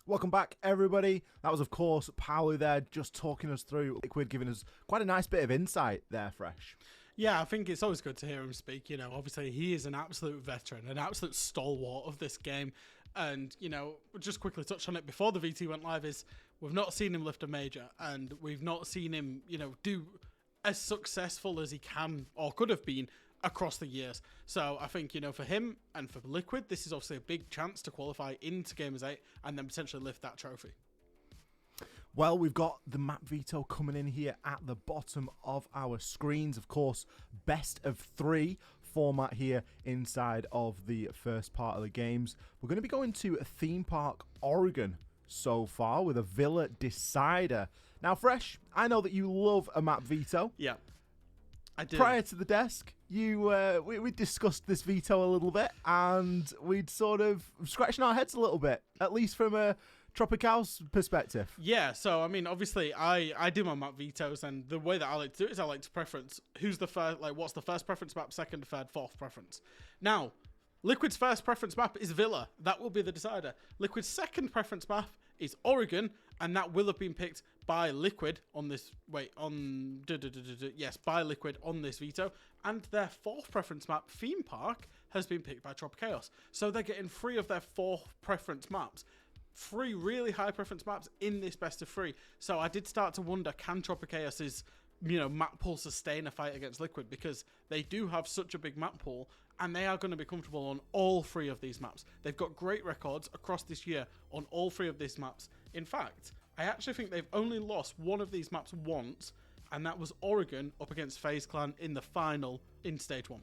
Welcome back, everybody. That was, of course, Paolo there, just talking us through Liquid, giving us quite a nice bit of insight there, Fresh. Yeah, I think it's always good to hear him speak. You know, obviously he is an absolute veteran, an absolute stalwart of this game. And, you know, just quickly touch on it before the VT went live is we've not seen him lift a major, and we've not seen him, you know, do as successful as he can or could have been across the years. So I think, you know, for him and for Liquid, this is obviously a big chance to qualify into Gamers 8 and then potentially lift that trophy. Well, we've got the map veto coming in here at the bottom of our screens. Of course, best of 3 format here inside of the first part of the games. We're going to be going to Theme Park Oregon so far with a Villa decider. Now, Fresh, I know that you love a map veto. Yeah, I do. Prior to the desk, we discussed this veto a little bit, and we'd sort of scratching our heads a little bit, at least from a TropiCaos perspective. Yeah, so I mean, obviously, I do my map vetoes, and the way that I like to do it is I like to preference who's the first, like what's the first preference map, second, third, fourth preference. Now, Liquid's first preference map is Villa. That will be the decider. Liquid's second preference map is Oregon, and that will have been picked by Liquid on this. Yes, by Liquid on this veto. And their fourth preference map, Theme Park, has been picked by TropiCaos. So they're getting 3 of their 4 preference maps. 3 really high preference maps in this best of 3. So I did start to wonder, can TropiCaos's map pool sustain a fight against Liquid, because they do have such a big map pool and they are going to be comfortable on all 3 of these maps. They've got great records across this year on all 3 of these maps. In fact, I actually think they've only lost one of these maps once, and that was Oregon up against FaZe Clan in the final in Stage 1.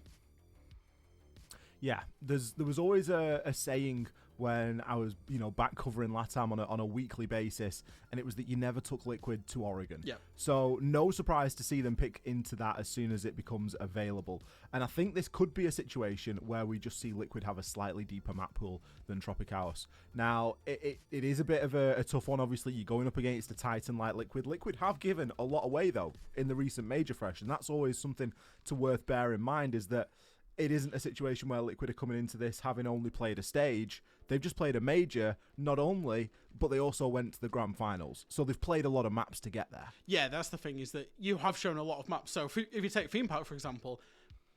Yeah, there was always a saying when I was, back covering LATAM on a weekly basis, and it was that you never took Liquid to Oregon. Yeah. So no surprise to see them pick into that as soon as it becomes available. And I think this could be a situation where we just see Liquid have a slightly deeper map pool than TropiCaos. Now, it is a bit of a tough one. Obviously, you're going up against a Titan like Liquid. Liquid have given a lot away, though, in the recent Major Fresh, and that's always something to worth bear in mind, is that it isn't a situation where Liquid are coming into this having only played a stage. They've just played a major, not only, but they also went to the grand finals. So they've played a lot of maps to get there. Yeah, that's the thing, is that you have shown a lot of maps. So if you take Theme Park, for example,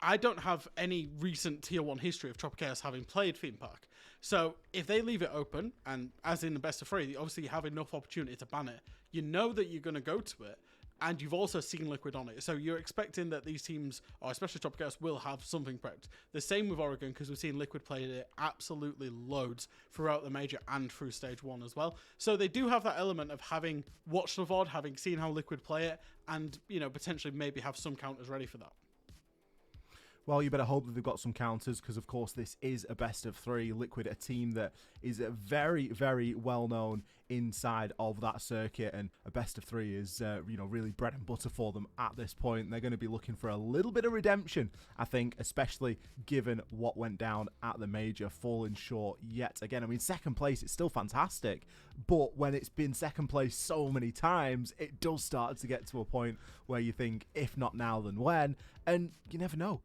I don't have any recent Tier 1 history of TropiCaos having played Theme Park. So if they leave it open, and as in the best of 3, obviously you have enough opportunity to ban it, you know that you're going to go to it, and you've also seen Liquid on it. So you're expecting that these teams, or especially TropiCaos, will have something prepped. The same with Oregon, because we've seen Liquid play it absolutely loads throughout the major and through Stage 1 as well. So they do have that element of having watched the VOD, having seen how Liquid play it, and, potentially maybe have some counters ready for that. Well, you better hope that they've got some counters, because, of course, this is a best of 3. Liquid, a team that is very, very well known inside of that circuit, and a best of 3 is, really bread and butter for them at this point. They're going to be looking for a little bit of redemption, I think, especially given what went down at the major, falling short yet again. I mean, second place, it's still fantastic, but when it's been second place so many times, it does start to get to a point where you think, if not now, then when? And you never know.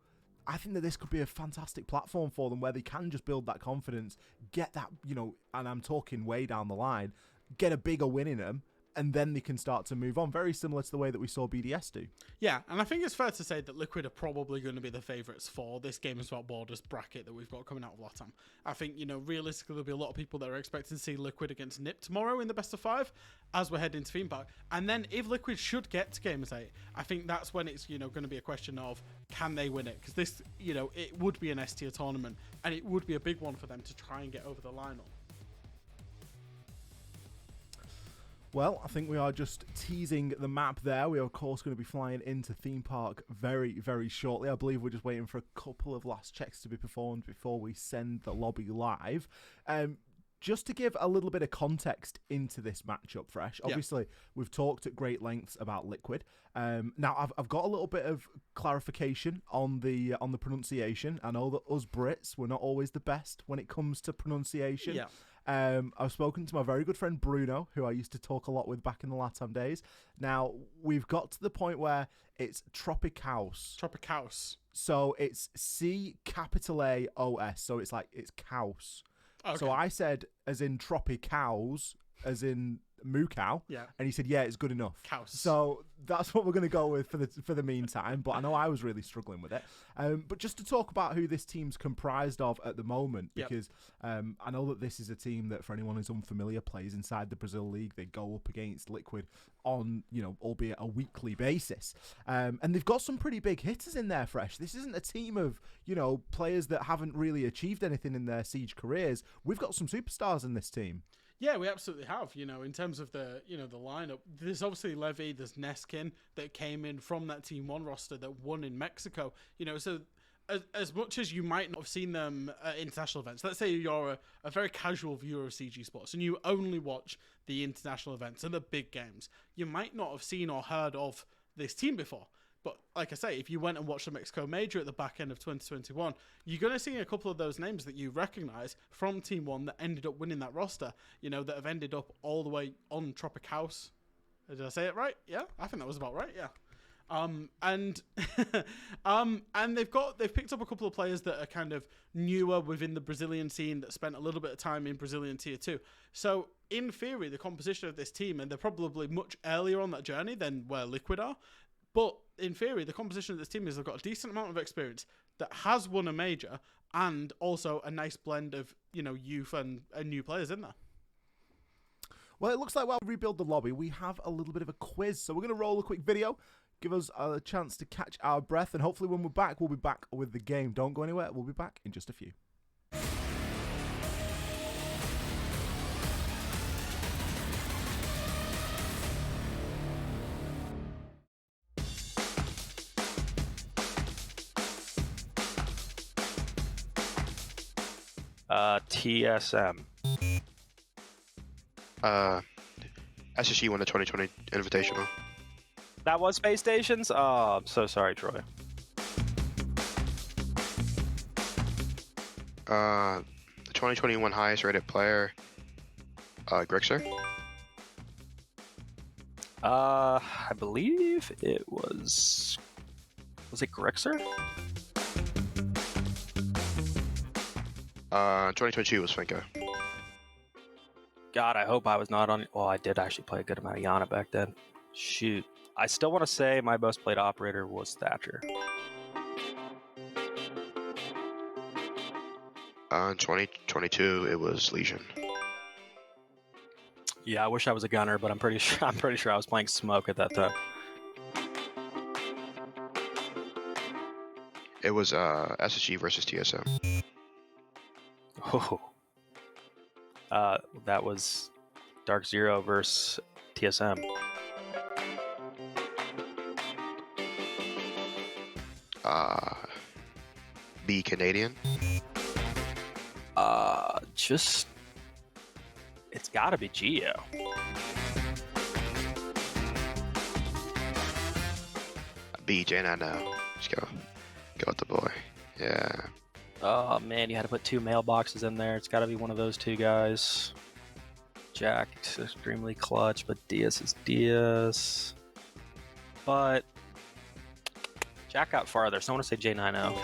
I think that this could be a fantastic platform for them where they can just build that confidence, get that, and I'm talking way down the line, get a bigger win in them, and then they can start to move on. Very similar to the way that we saw BDS do. Yeah, and I think it's fair to say that Liquid are probably going to be the favourites for this Gamers Without Borders bracket that we've got coming out of LATAM. I think, realistically, there'll be a lot of people that are expecting to see Liquid against NiP tomorrow in the best of 5 as we're heading to Theme Park. And then if Liquid should get to Gamers 8, I think that's when it's, going to be a question of, can they win it? Because this, it would be an S-tier tournament, and it would be a big one for them to try and get over the line on. Well, I think we are just teasing the map there. We are, of course, going to be flying into Theme Park very, very shortly. I believe we're just waiting for a couple of last checks to be performed before we send the lobby live. Just to give a little bit of context into this matchup, Fresh. Obviously, we've talked at great lengths about Liquid. Now, I've got a little bit of clarification on the pronunciation. I know that us Brits, we're not always the best when it comes to pronunciation. Yeah. I've spoken to my very good friend Bruno, who I used to talk a lot with back in the LATAM days. Now, we've got to the point where it's TropiCaos. TropiCaos. So it's CAOS. So it's like, it's Caos. Okay. So I said, as in TropiCaos, as in Moo-Cow, and he said, yeah, it's good enough. Cows. So that's what we're going to go with for the meantime, but I know I was really struggling with it. But just to talk about who this team's comprised of at the moment, because I know that this is a team that, for anyone who's unfamiliar, plays inside the Brazil League. They go up against Liquid on, albeit a weekly basis. And they've got some pretty big hitters in there, Fresh. This isn't a team of, players that haven't really achieved anything in their Siege careers. We've got some superstars in this team. Yeah, we absolutely have. In terms of the the lineup, there's obviously Levy, there's Neskin that came in from that Team 1 roster that won in Mexico. So as much as you might not have seen them at international events, let's say you're a very casual viewer of CG Sports and you only watch the international events and the big games, you might not have seen or heard of this team before. But like I say, if you went and watched the Mexico Major at the back end of 2021, you're going to see a couple of those names that you recognize from Team 1 that ended up winning that roster, that have ended up all the way on TropiCaos. Did I say it right? Yeah, I think that was about right, yeah. And they've picked up a couple of players that are kind of newer within the Brazilian scene that spent a little bit of time in Brazilian Tier 2. So in theory, the composition of this team, and they're probably much earlier on that journey than where Liquid are, but in theory, the composition of this team is they've got a decent amount of experience that has won a major and also a nice blend of, youth and new players in there. Well, it looks like while we rebuild the lobby, we have a little bit of a quiz. So we're going to roll a quick video, give us a chance to catch our breath, and hopefully when we're back, we'll be back with the game. Don't go anywhere. We'll be back in just a few. TSM. SSG won the 2020 Invitational. That was Space Stations? Oh, I'm so sorry, Troy. The 2021 highest rated player, Grixer. I believe it was... Was it Grixer? 2022 was Finka. God, I hope I was not on... Well, I did actually play a good amount of Yana back then. Shoot. I still want to say my most played operator was Thatcher. In 2022, it was Legion. Yeah, I wish I was a gunner, but I'm pretty sure I was playing Smoke at that time. It was SSG versus TSM. Oh. That was Dark Zero versus TSM. B Canadian. It's gotta be Geo. B J9 now. Let's go with the boy. Yeah. Oh man, you had to put two mailboxes in there. It's gotta be one of those two guys. Jack is extremely clutch, but Diaz is Diaz. But Jack got farther, so I want to say J90.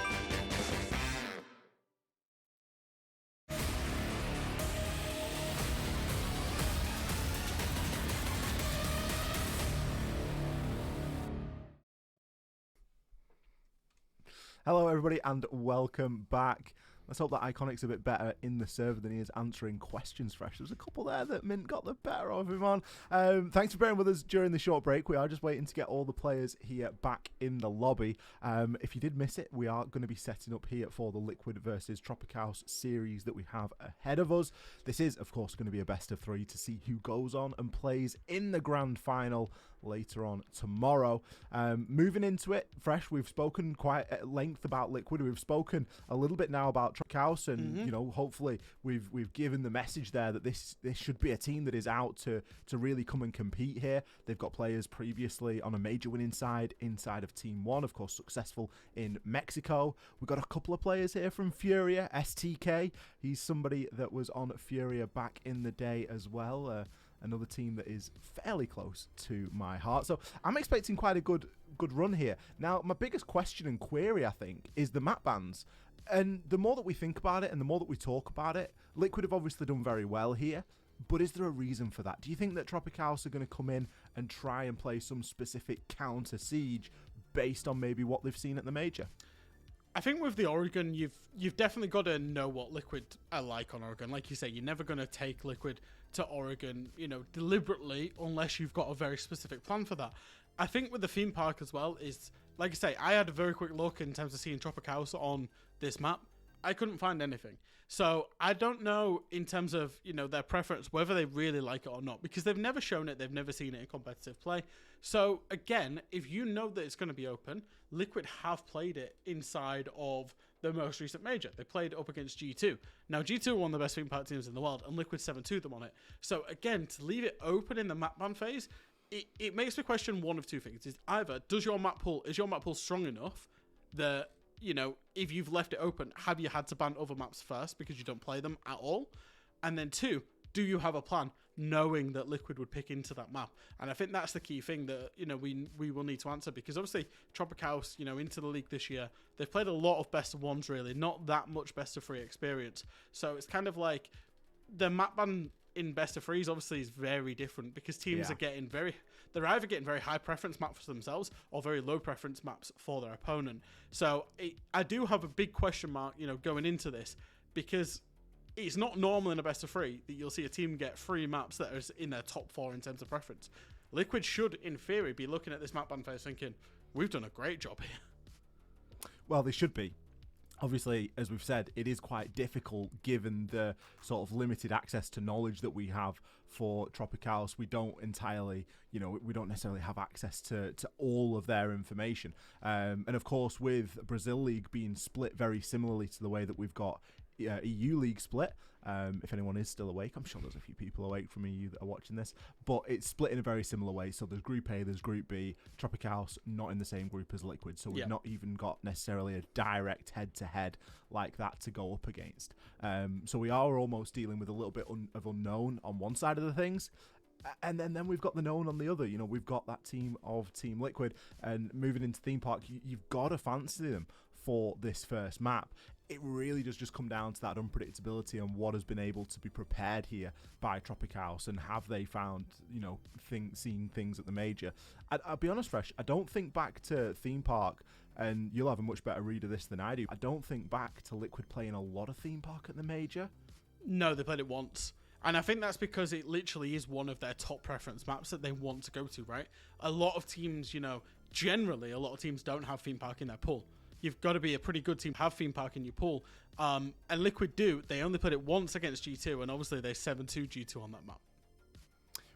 Hello, everybody, and welcome back. Let's hope that Iconic's a bit better in the server than he is answering questions fresh. There's a couple there that Mint got the better of him on. Thanks for bearing with us during the short break. We are just waiting to get all the players here back in the lobby. If you did miss it, we are going to be setting up here for the Liquid versus TropiCaos series that we have ahead of us. This is, of course, going to be a best of three to see who goes on and plays in the grand final later on tomorrow. Moving into it, Fresh, we've spoken quite at length about Liquid. We've spoken a little bit now about TropiCaos, and you know, hopefully we've given the message there that this should be a team that is out to really come and compete here. They've got players previously on a major winning side inside of Team 1, of course successful in Mexico. We've got a couple of players here from Furia. STK, he's somebody that was on Furia back in the day as well. Another team that is fairly close to my heart. So I'm expecting quite a good run here. Now, my biggest question and query, I think, is the map bans. And the more that we think about it and the more that we talk about it, Liquid have obviously done very well here. But is there a reason for that? Do you think that TropiCaos are going to come in and try and play some specific counter siege based on maybe what they've seen at the major? I think with the Oregon, you've definitely got to know what Liquid are like on Oregon. Like you say, you're never going to take Liquid to Oregon, deliberately, unless you've got a very specific plan for that. I think with the theme park as well is, like I say, I had a very quick look in terms of seeing TropiCaos on this map. I couldn't find anything. So I don't know in terms of, their preference, whether they really like it or not, because they've never shown it. They've never seen it in competitive play. So again, if you know that it's going to be open, Liquid have played it inside of the most recent major. They played it up against G2. Now, G2 are one of the best theme park teams in the world, and Liquid 7-2 them on it. So again, to leave it open in the map ban phase, it makes me question one of two things. Is either, is your map pool strong enough that, if you've left it open, have you had to ban other maps first because you don't play them at all? And then two, do you have a plan knowing that Liquid would pick into that map? And I think that's the key thing that, we will need to answer, because obviously TropiCaos, into the league this year, they've played a lot of best of ones, really, not that much best of three experience. So it's kind of like the map ban in best of threes obviously is very different, because teams are getting they're either getting very high preference maps for themselves or very low preference maps for their opponent. So I do have a big question mark, going into this, because it's not normal in a best of three that you'll see a team get 3 maps that are in their top 4 in terms of preference. Liquid should, in theory, be looking at this map ban phase thinking, we've done a great job here. Well, they should be. Obviously, as we've said, it is quite difficult given the sort of limited access to knowledge that we have for TropiCaos. We don't entirely, we don't necessarily have access to all of their information. And of course, with Brazil League being split very similarly to the way that we've got EU League split, if anyone is still awake, I'm sure there's a few people awake from EU that are watching this, but it's split in a very similar way. So there's Group A, there's Group B, TropiCaos not in the same group as Liquid, so we've not even got necessarily a direct head-to-head like that to go up against. So we are almost dealing with a little bit of unknown on one side of the things, and then we've got the known on the other. We've got that team of Team Liquid, and moving into Theme Park, you've got to fancy them for this first map. It really does just come down to that unpredictability and what has been able to be prepared here by TropiCaos, and have they found, seen things at the major. I'll be honest, Fresh, I don't think back to Theme Park, and you'll have a much better read of this than I do. I don't think back to Liquid playing a lot of Theme Park at the major. No, they played it once. And I think that's because it literally is one of their top preference maps that they want to go to, right? A lot of teams, generally a lot of teams don't have Theme Park in their pool. You've got to be a pretty good team to have Theme Park in your pool. And Liquid do. They only played it once against G2, and obviously they 7-2 G2 on that map.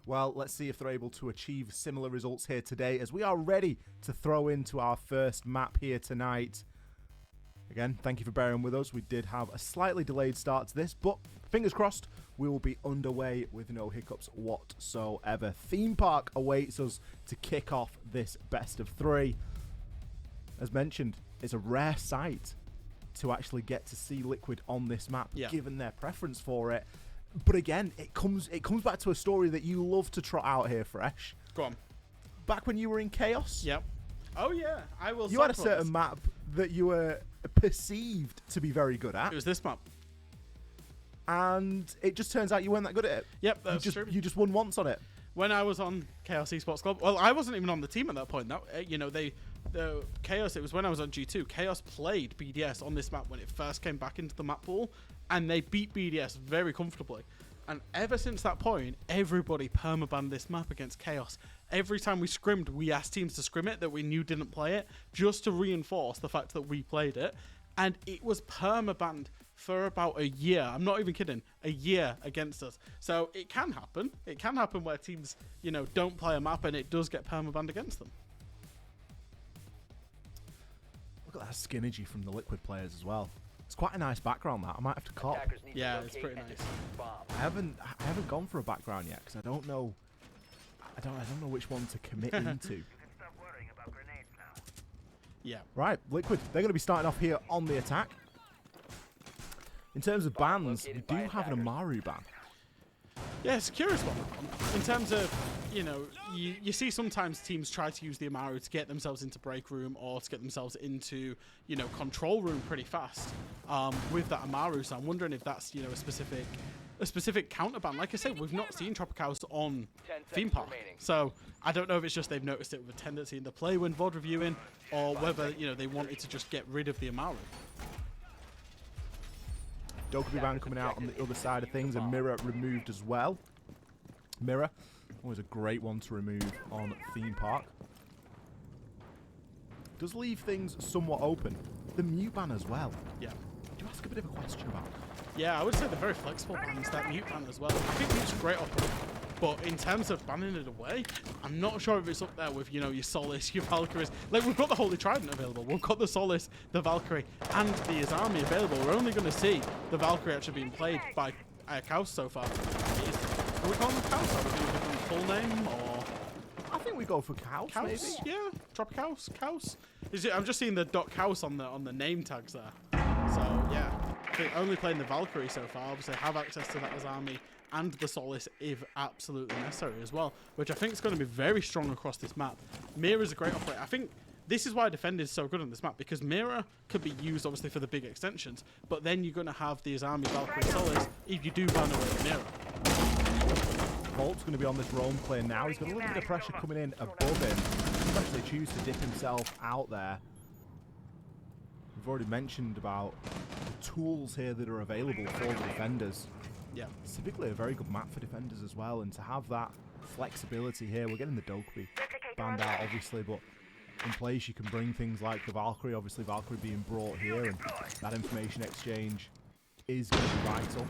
Well, let's see if they're able to achieve similar results here today, as we are ready to throw into our first map here tonight. Again, thank you for bearing with us. We did have a slightly delayed start to this, but fingers crossed, we will be underway with no hiccups whatsoever. Theme Park awaits us to kick off this best of 3. As mentioned, it's a rare sight to actually get to see Liquid on this map, given their preference for it. But again, it comes back to a story that you love to trot out here, Fresh. Go on. Back when you were in Chaos. Yep. Oh yeah, I will. You had a certain map that you were perceived to be very good at. It was this map. And it just turns out you weren't that good at it. Yep, that's true. You just won once on it. When I was on Chaos Esports Club, well, I wasn't even on the team at that point. The Chaos, it was when I was on G2. Chaos played BDS on this map when it first came back into the map pool, and they beat BDS very comfortably. And ever since that point, everybody permabanned this map against Chaos. Every time we scrimmed, we asked teams to scrim it that we knew didn't play it, just to reinforce the fact that we played it. And it was permabanned for about a year. I'm not even kidding. A year against us. So it can happen. It can happen where teams, don't play a map and it does get permabanned against them. Look at that skinergy from the Liquid players as well. It's quite a nice background, that. I might have to cop. Yeah, it's pretty nice. I haven't gone for a background yet, because I don't know which one to commit into. Yeah. Right, Liquid, they're going to be starting off here on the attack. In terms of bans, we do have an Amaru ban. Yeah, it's a curious one. In terms of, you see sometimes teams try to use the Amaru to get themselves into break room or to get themselves into, control room pretty fast with that Amaru. So I'm wondering if that's, a specific a specific counter ban. Like I said, we've not seen TropiCaos on Theme Park, so I don't know if it's just they've noticed it with a tendency in the play when VOD reviewing, or whether they wanted to just get rid of the Amaru. Dokkaebi ban coming out on the other side of things, and Mirror removed as well. Mirror, always a great one to remove on Theme Park. Does leave things somewhat open. The mute ban as well. Yeah. Do you ask a bit of a question about? Yeah, I would say they're very flexible bans, that mute ban as well. I think mute's a great option, but in terms of banning it away, I'm not sure if it's up there with, your Solis, your Valkyries. Like, we've got the Holy Trident available. We've got the Solis, the Valkyrie, and the Izami available. We're only going to see the Valkyrie actually being played by Kaos so far. Are we calling them Kaos? Are we going to give them full name, or...? I think we go for Kaos, maybe. Yeah, TropiCaos, Kaos. I'm just seeing the .Kaos on the name tags there. So yeah, only playing the Valkyrie so far. Obviously, have access to that Izami and the Solis if absolutely necessary as well, which I think is going to be very strong across this map. Mirror is a great operator. I think this is why Defender is so good on this map, because Mirror could be used obviously for the big extensions, but then you're going to have the Izami, Valkyrie, Solis if you do ban away the Mirror. Volt's going to be on this roam play now. He's got a little bit of pressure coming in above him. He's actually choose to dip himself out there. We've already mentioned about the tools here that are available for the defenders. Yeah. It's typically a very good map for defenders as well, and to have that flexibility here, we're getting the Dokkaebi banned out obviously, but in place you can bring things like the Valkyrie, obviously Valkyrie being brought here, and that information exchange is going to be vital.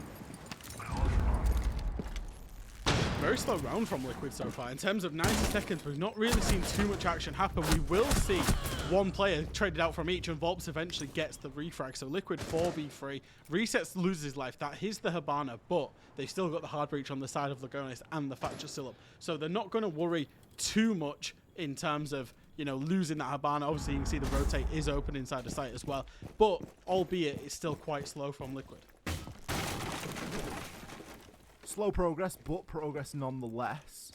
Very slow round from Liquid so far. In terms of 90 seconds, we've not really seen too much action happen. We will see one player traded out from each, and Volps eventually gets the refrag. So Liquid 4v3. Resets, loses his life. That is the Hibana, but they've still got the hard breach on the side of Lagonis, and the Thatcher still up. So they're not going to worry too much in terms of, losing that Hibana. Obviously, you can see the rotate is open inside the site as well. But, albeit, it's still quite slow from Liquid. Slow progress, but progress nonetheless.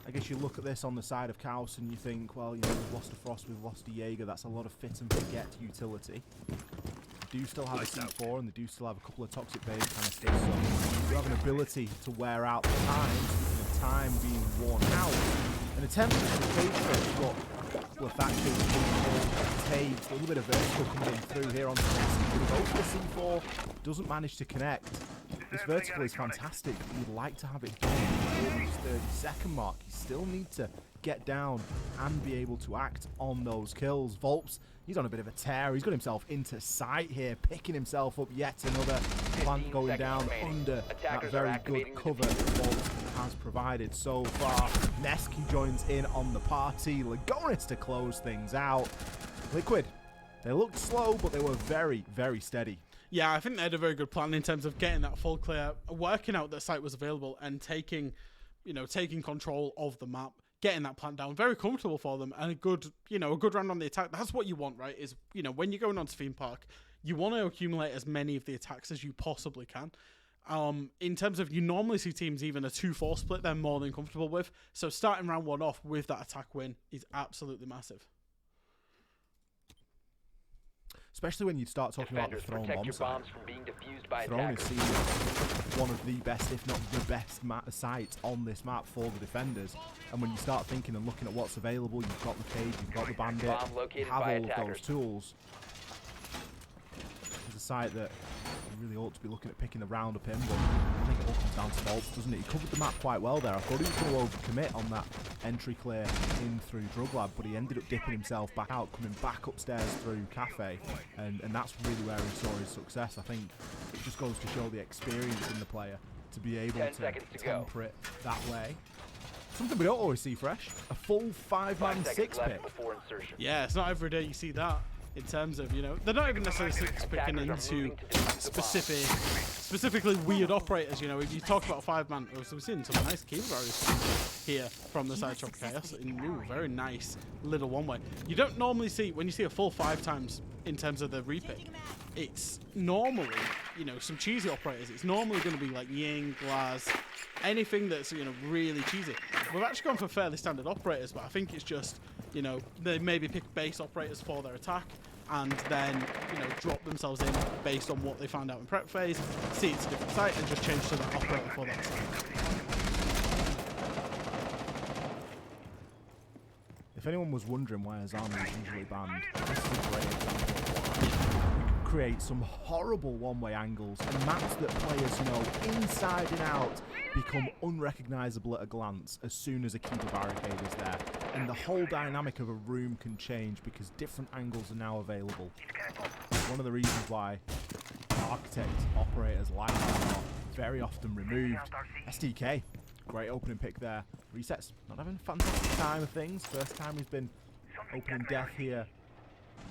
I guess you look at this on the side of Kaos and you think, well, we've lost a Frost, we've lost a Jaeger. That's a lot of fit and forget utility. They do still have a C4, and they do still have a couple of toxic base canisters, so you have an ability to wear out the time, the time being worn out. An attempt to cage switch, but a couple of factors, Taves, a little bit of vertical coming in through here on the C4. Goes for the C4, doesn't manage to connect. This vertical is fantastic. You'd like to have it done before this 30-second mark. You still need to get down and be able to act on those kills. Volps, he's on a bit of a tear. He's got himself into sight here, picking himself up yet another plant going down under that very good cover that Volps has provided so far. Neski joins in on the party. Lagonis to close things out. Liquid, they looked slow, but they were very, very steady. Yeah, I think they had a very good plan in terms of getting that full clear, working out that site was available, and taking control of the map, getting that plant down. Very comfortable for them, and a good round on the attack. That's what you want, right? Is, when you're going on to Theme Park, you want to accumulate as many of the attacks as you possibly can. In terms of, you normally see teams even a 2-4 split they're more than comfortable with. So starting round one off with that attack win is absolutely massive. Especially when you start talking about the Throne bomb site. Throne is seen as one of the best, if not the best sites on this map for the defenders. And when you start thinking and looking at what's available, you've got the Cage, you've got the Bandit, you have all of those tools. It's a site that you really ought to be looking at picking the round up in, but I think it all comes down to Volts, doesn't it? He covered the map quite well there. I thought he was going to overcommit on that entry clear in through Drug Lab, but he ended up dipping himself back out, coming back upstairs through Cafe, and that's really where he saw his success. I think it just goes to show the experience in the player to be able to temper it that way. Something we don't always see fresh. A full 5-man 6-pick. Yeah, it's not every day you see that. In terms of, they're not even necessarily picking into specifically weird operators. If you talk about 5-man, we've seen some nice key throws here from the side of TropiCaos. Ooh, very nice little one-way. You don't normally see, when you see a full 5 times in terms of the repick, it's normally, some cheesy operators. It's normally going to be like Ying, Glaz, anything that's, really cheesy. We've actually gone for fairly standard operators, but I think it's just, they maybe pick base operators for their attack. and then, you know, drop themselves in based on what they found out in prep phase, see it's a different site, and just change to that operator for that site. If anyone was wondering why Azami is usually banned, this is a great example of why. You can create some horrible one-way angles and maps that players know inside and out become unrecognisable at a glance as soon as a keeper barricade is there. And the whole dynamic of a room can change because different angles are now available. It's one of the reasons why architect operators like that are very often removed. STK, great opening pick there. Resets, not having a fantastic time of things. First time he's been opening death here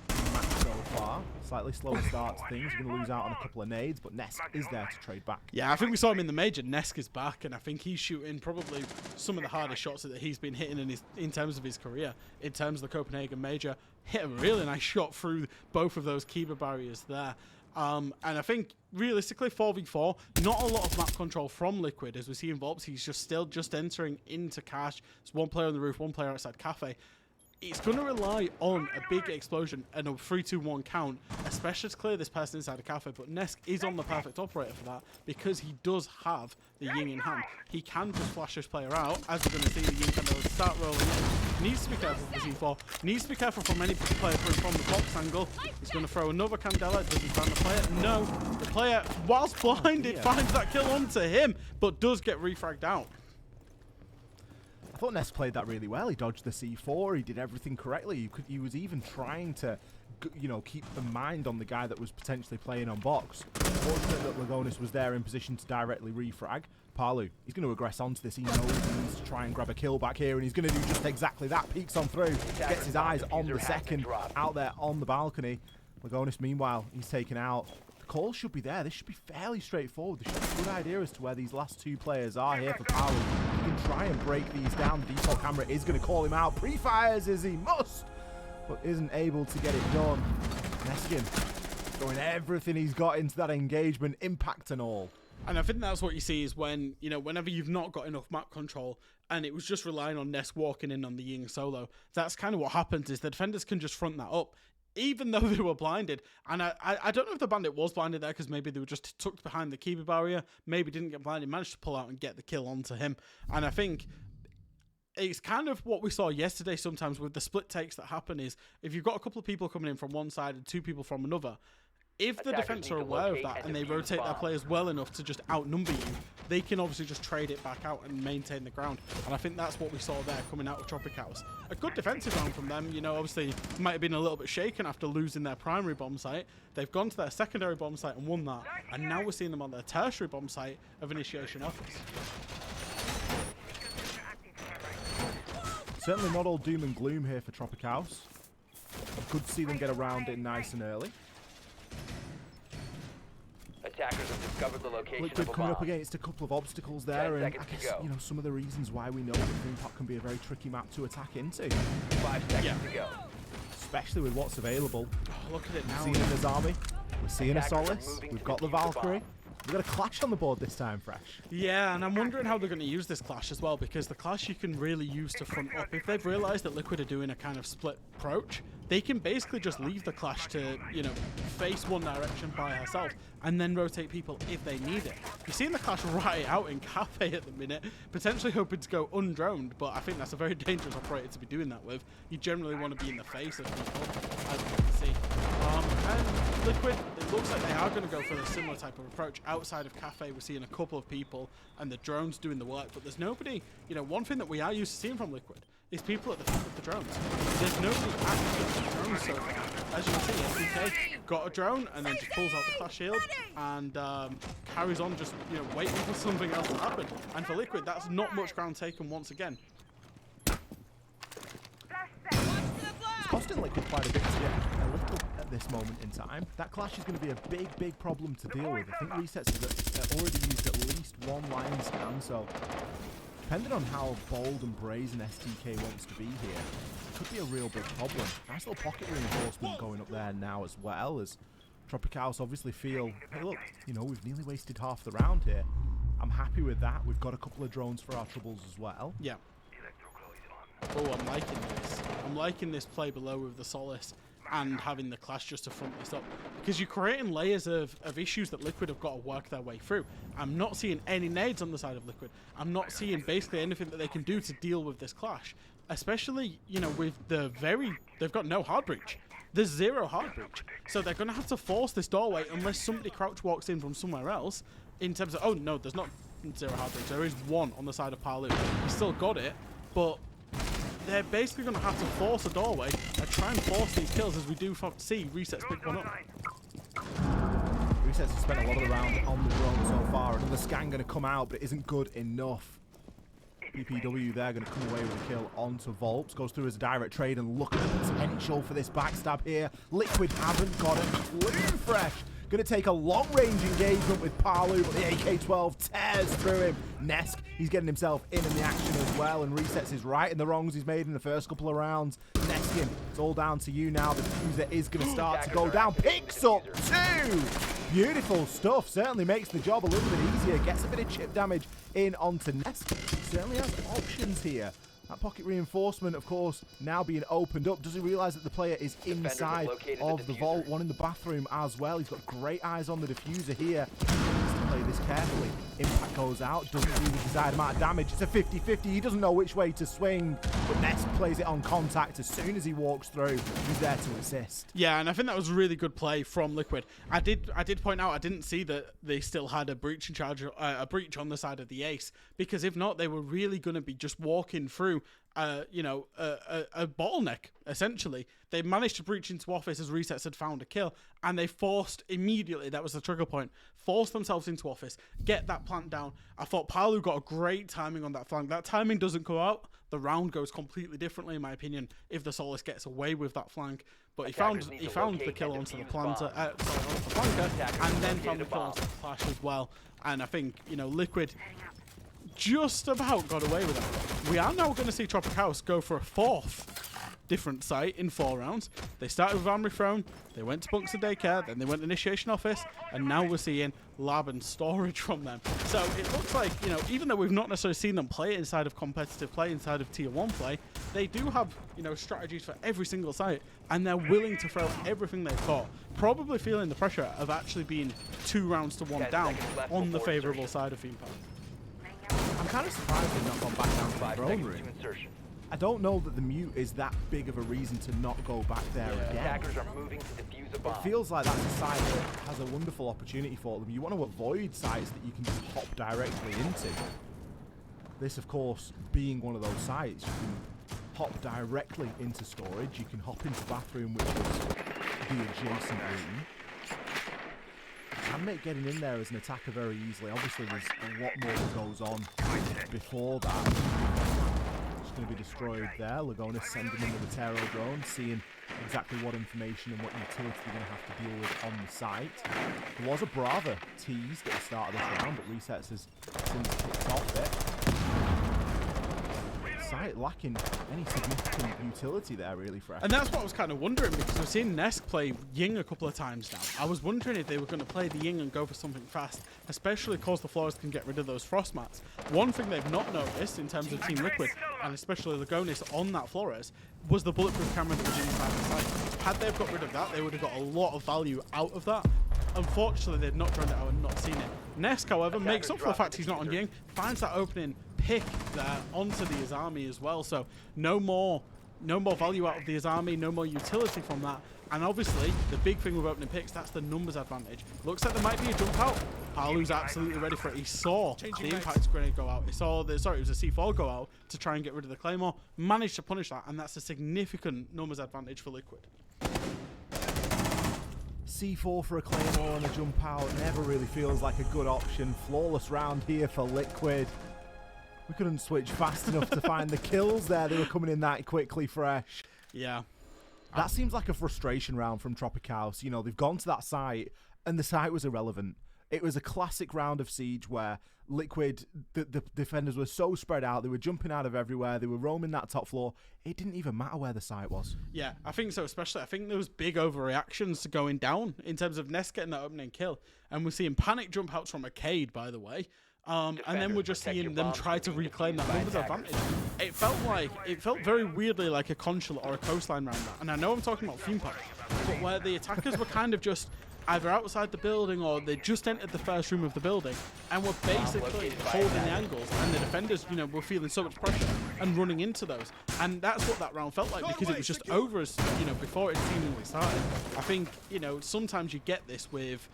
in the match so far. Slightly slower start to things. You're going to lose out on a couple of nades, but Nesk is there to trade back. Yeah, I think we saw him in the major. Nesk is back, and I think he's shooting probably some of the hardest shots that he's been hitting in terms of his career. In terms of the Copenhagen major, hit a really nice shot through both of those Kiba barriers there. And I think realistically 4v4, not a lot of map control from Liquid as we see in Volps. He's still entering into Cash. There's one player on the roof, one player outside Cafe. It's going to rely on a big explosion and a 3-2-1 count, especially to clear this person inside a Cafe. But Nesk is on the perfect operator for that because he does have the Ying in hand. He can just flash this player out, as we're going to see the Ying Candela start rolling in. Needs to be careful for the C4. Needs to be careful from any player from the box angle. He's going to throw another Candela. Doesn't find the player. No. The player, whilst blinded, finds that kill onto him, but does get refragged out. I thought Nesk played that really well. He dodged the C4. He did everything correctly. He was even trying to, you know, keep the mind on the guy that was potentially playing on box. Fortunate that Lagonis was there in position to directly refrag. Palu, he's going to aggress onto this. He knows he needs to try and grab a kill back here, and he's going to do just exactly that. Peeks on through, gets his eyes on the second out there on the balcony. Lagonis, meanwhile, he's taken out. The call should be there. This should be fairly straightforward. There should be a good idea as to where these last two players are here for Palu. He can try and break these down. The default camera is going to call him out. Pre-fires as he must, but isn't able to get it done. Neskin throwing everything he's got into that engagement, impact and all. And I think that's what you see is when, you know, whenever you've not got enough map control and it was just relying on Nesk walking in on the Ying solo, that's kind of what happens is the defenders can just front that up, even though they were blinded. And I don't know if the bandit was blinded there because maybe they were just tucked behind the Kiba barrier, maybe didn't get blinded, managed to pull out and get the kill onto him. And I think it's kind of what we saw yesterday sometimes with the split takes that happen is if you've got a couple of people coming in from one side and two people from another, if the defense are aware of that and they rotate their players well enough to just outnumber you, they can obviously just trade it back out and maintain the ground. And I think that's what we saw there coming out of TropiCaos. A good defensive round from them. You know, obviously might have been a little bit shaken after losing their primary bomb site. They've gone to their secondary bomb site and won that. And now we're seeing them on their tertiary bomb site of Initiation Office. Certainly not all doom and gloom here for TropiCaos. Good to see them get around it nice and early. Attackers have discovered the location Liquid of a coming bomb. up against a couple of obstacles there, and I seconds to guess, go. you know, some of the reasons why we know that Greenpot can be a very tricky map to attack into. 5 seconds to go. Especially with what's available. Oh, look at it now. We're seeing an Azami, we're seeing a Attackers are Solace, moving we've to got the defuse the Valkyrie. bomb. We've got a Clash on the board this time, Fresh. Yeah, and I'm wondering how they're going to use this Clash as well, because the Clash you can really use to front up. If they've realised that Liquid are doing a kind of split approach, they can basically just leave the Clash to, you know, face one direction by herself and then rotate people if they need it. You're seeing the Clash right out in Cafe at the minute, potentially hoping to go undroned, but I think that's a very dangerous operator to be doing that with. You generally want to be in the face of people, as you can see. And Liquid, it looks like they are going to go for a similar type of approach. Outside of Cafe, we're seeing a couple of people and the drones doing the work, but there's nobody. You know, one thing that we are used to seeing from Liquid is people at the front of the drones. There's nobody actually at the drones so far. As you can see, SDK got a drone and then just pulls out the Clash shield and carries on just, you know, waiting for something else to happen. And for Liquid, that's not much ground taken once again. It's costing Liquid quite a bit to get a little at this moment in time. That Clash is going to be a big problem to deal with. I think Resets have already used at least one line scan, so depending on how bold and brazen STK wants to be here, it could be a real big problem. Nice little pocket reinforcement going up there now as well, as TropiCaos obviously feel, hey look, you know, we've nearly wasted half the round here. I'm happy with that. We've got a couple of drones for our troubles as well. Yeah. Oh, I'm liking this. I'm liking this play below with the Solace. and having the Clash just to front this up. Because you're creating layers of issues that Liquid have got to work their way through. I'm not seeing any nades on the side of Liquid. I'm not seeing basically anything that they can do to deal with this Clash. Especially, you know, with they've got no hard breach. There's 0 hard breach. So they're going to have to force this doorway unless somebody crouch walks in from somewhere else. In terms of, oh no, there's not 0 hard breach. There is 1 on the side of Palu. He's still got it, but they're basically going to have to force a doorway and try and force these kills, as we do see Resets pick one up. Resets has spent a lot of the round on the drone so far. Another scan going to come out, but it isn't good enough. BPW there going to come away with a kill onto Volps. Goes through as a direct trade, and look at the potential for this backstab here. Liquid haven't got a clue. Fresh going to take a long-range engagement with Palu, but the AK-12 tears through him. Nesk, he's getting himself in the action as well, and Resets is right in the wrongs he's made in the first couple of rounds. Neskin, it's all down to you now. The diffuser is going to start to go down. Picks up 2! Beautiful stuff. Certainly makes the job a little bit easier. Gets a bit of chip damage in onto Nesk. Certainly has options here. That pocket reinforcement, of course, now being opened up. Does he realise that the player is inside of the vault? One in the bathroom as well. He's got great eyes on the diffuser here. He needs to play this carefully. Impact goes out. Doesn't do the desired amount of damage. It's a 50-50. He doesn't know which way to swing. But Nesk plays it on contact. As soon as he walks through, he's there to assist. Yeah, and I think that was a really good play from Liquid. I did point out I didn't see that they still had a breach in charge, a breach on the side of the ace, because if not, they were really going to be just walking through a bottleneck, essentially. They managed to breach into office as Resets had found a kill, and they forced immediately, that was the trigger point, forced themselves into office, get that plant down. I thought Palu got a great timing on that flank. That timing doesn't go out. The round goes completely differently, in my opinion, if the Solace gets away with that flank. But he found the kill onto the planter, onto the flanker, and then found the kill onto the Clash as well. And I think, you know, Liquid just about got away with it. We are now going to see TropiCaos go for a 4th different site in 4 rounds. They started with Armory Throne, they went to Bunks and Daycare, then they went to Initiation Office, and now we're seeing Lab and Storage from them. So it looks like, you know, even though we've not necessarily seen them play inside of competitive play, inside of Tier 1 play, they do have, you know, strategies for every single site, and they're willing to throw everything they've got, probably feeling the pressure of actually being 2 rounds to 1 down on the favourable side of Theme Park. I'm kind of surprised they've not gone back down to the drone room. I don't know that the mute is that big of a reason to not go back there again. Attackers are moving to defuse a bomb. It feels like that's a site that has a wonderful opportunity for them. You want to avoid sites that you can just hop directly into. This, of course, being one of those sites, you can hop directly into storage. You can hop into bathroom, which is the adjacent room. Can make getting in there as an attacker very easily. Obviously, there's a lot more that goes on before that. Just going to be destroyed there. Lagonis sending in the Tero drone, seeing exactly what information and what utility they're going to have to deal with on the site. There was a Brava teased at the start of this round, but Resets has since kicked off it. Site lacking any significant utility there, really, Fresh. And that's what I was kind of wondering, because we've seen Nesk play Ying a couple of times now. I was wondering if they were going to play the Ying and go for something fast, especially because the Flores can get rid of those frost mats. One thing they've not noticed in terms of Team Liquid, and especially Lagonis on that Flores, was the bulletproof camera that was inside the site. Had they got rid of that, they would have got a lot of value out of that. Unfortunately, they've not drawn it out and not seen it. Nesk, however, makes up for the fact he's not on Ying, finds that opening pick there onto the Azami as well. So no more value out of the Azami, no more utility from that. And obviously, the big thing with opening picks, that's the numbers advantage. Looks like there might be a jump out. Palu's absolutely ready for it. He saw the impact grenade go out. He saw it was a C4 go out to try and get rid of the Claymore. Managed to punish that, and that's a significant numbers advantage for Liquid. C4 for a Claymore and a jump out never really feels like a good option. Flawless round here for Liquid. We couldn't switch fast enough to find the kills there. They were coming in that quickly, Fresh. Yeah. That seems like a frustration round from TropiCaos. You know, they've gone to that site, and the site was irrelevant. It was a classic round of Siege where Liquid, the defenders were so spread out. They were jumping out of everywhere. They were roaming that top floor. It didn't even matter where the site was. Yeah, I think so, especially. I think there was big overreactions to going down in terms of Nest getting that opening kill. And we're seeing panic jump outs from Arcade, by the way. And then we're just seeing them try to reclaim that numbers advantage. It felt very weirdly like a consulate or a coastline round that. And I know I'm talking about theme park, but where the attackers were kind of just either outside the building or they just entered the first room of the building and were basically holding the angles, and the defenders, you know, were feeling so much pressure and running into those. And that's what that round felt like, because it was just over as, you know, before it seemingly started. I think, you know, sometimes you get this with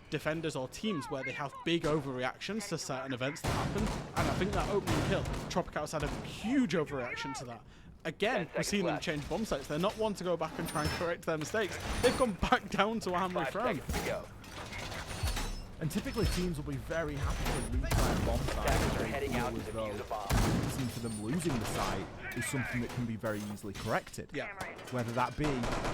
defenders or teams where they have big overreactions to certain events that happen, and I think that opening kill, TropiCaos had a huge overreaction to that. Again, we're seeing them change bomb sites. They're not one to go back and try and correct their mistakes. They've gone back down to Hammer Throne. And typically teams will be very happy to retry bomb sites. They're heading out as though the reason for them losing the site is something that can be very easily corrected. Yeah. Whether that be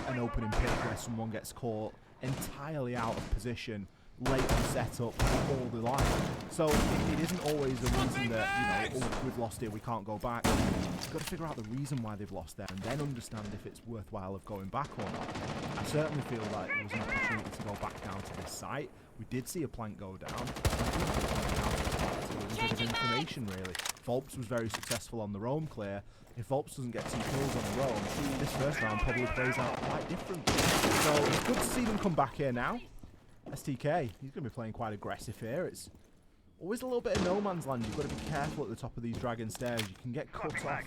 an opening pick where someone gets caught entirely out of position, late on setup, all the line. So it isn't always a reason that, you know, oh, we've lost here, we can't go back. You've got to figure out the reason why they've lost there and then understand if it's worthwhile of going back or not. I certainly feel like there was an opportunity to go back down to this site. We did see a plank go down. It was a bit of information, really. Volps was very successful on the roam clear. If Volps doesn't get 2 kills on the roam, this first round probably plays out quite differently. So it's good to see them come back here now. STK, he's going to be playing quite aggressive here. It's always a little bit of no man's land. You've got to be careful at the top of these dragon stairs. You can get cut off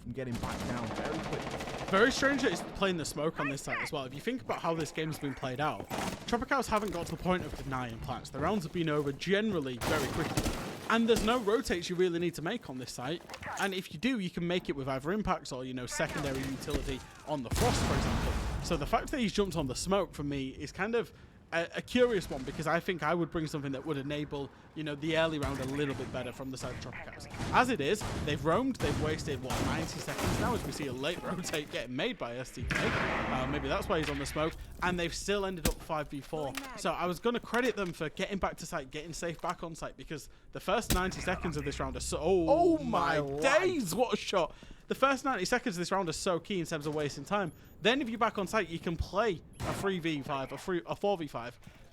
from getting back down very quickly. Very strange that it's playing the smoke on this side as well. If you think about how this game's been played out, TropiCaos haven't got to the point of denying plants. The rounds have been over generally very quickly. And there's no rotates you really need to make on this site. And if you do, you can make it with either impacts or, you know, secondary utility on the frost, for example. So the fact that he's jumped on the smoke for me is kind of a curious one, because I think I would bring something that would enable, you know, the early round a little bit better from the side of TropiCaos. As it is, they've roamed, they've wasted, what, 90 seconds now as we see a late rotate getting made by STK. Maybe that's why he's on the smoke, and they've still ended up 5v4. So I was going to credit them for getting back to site, getting safe back on site, because the first 90 seconds of this round are so... Oh my days, what a shot! The first 90 seconds of this round are so key in terms of wasting time. Then if you're back on site, you can play a 3v5, a 4v5.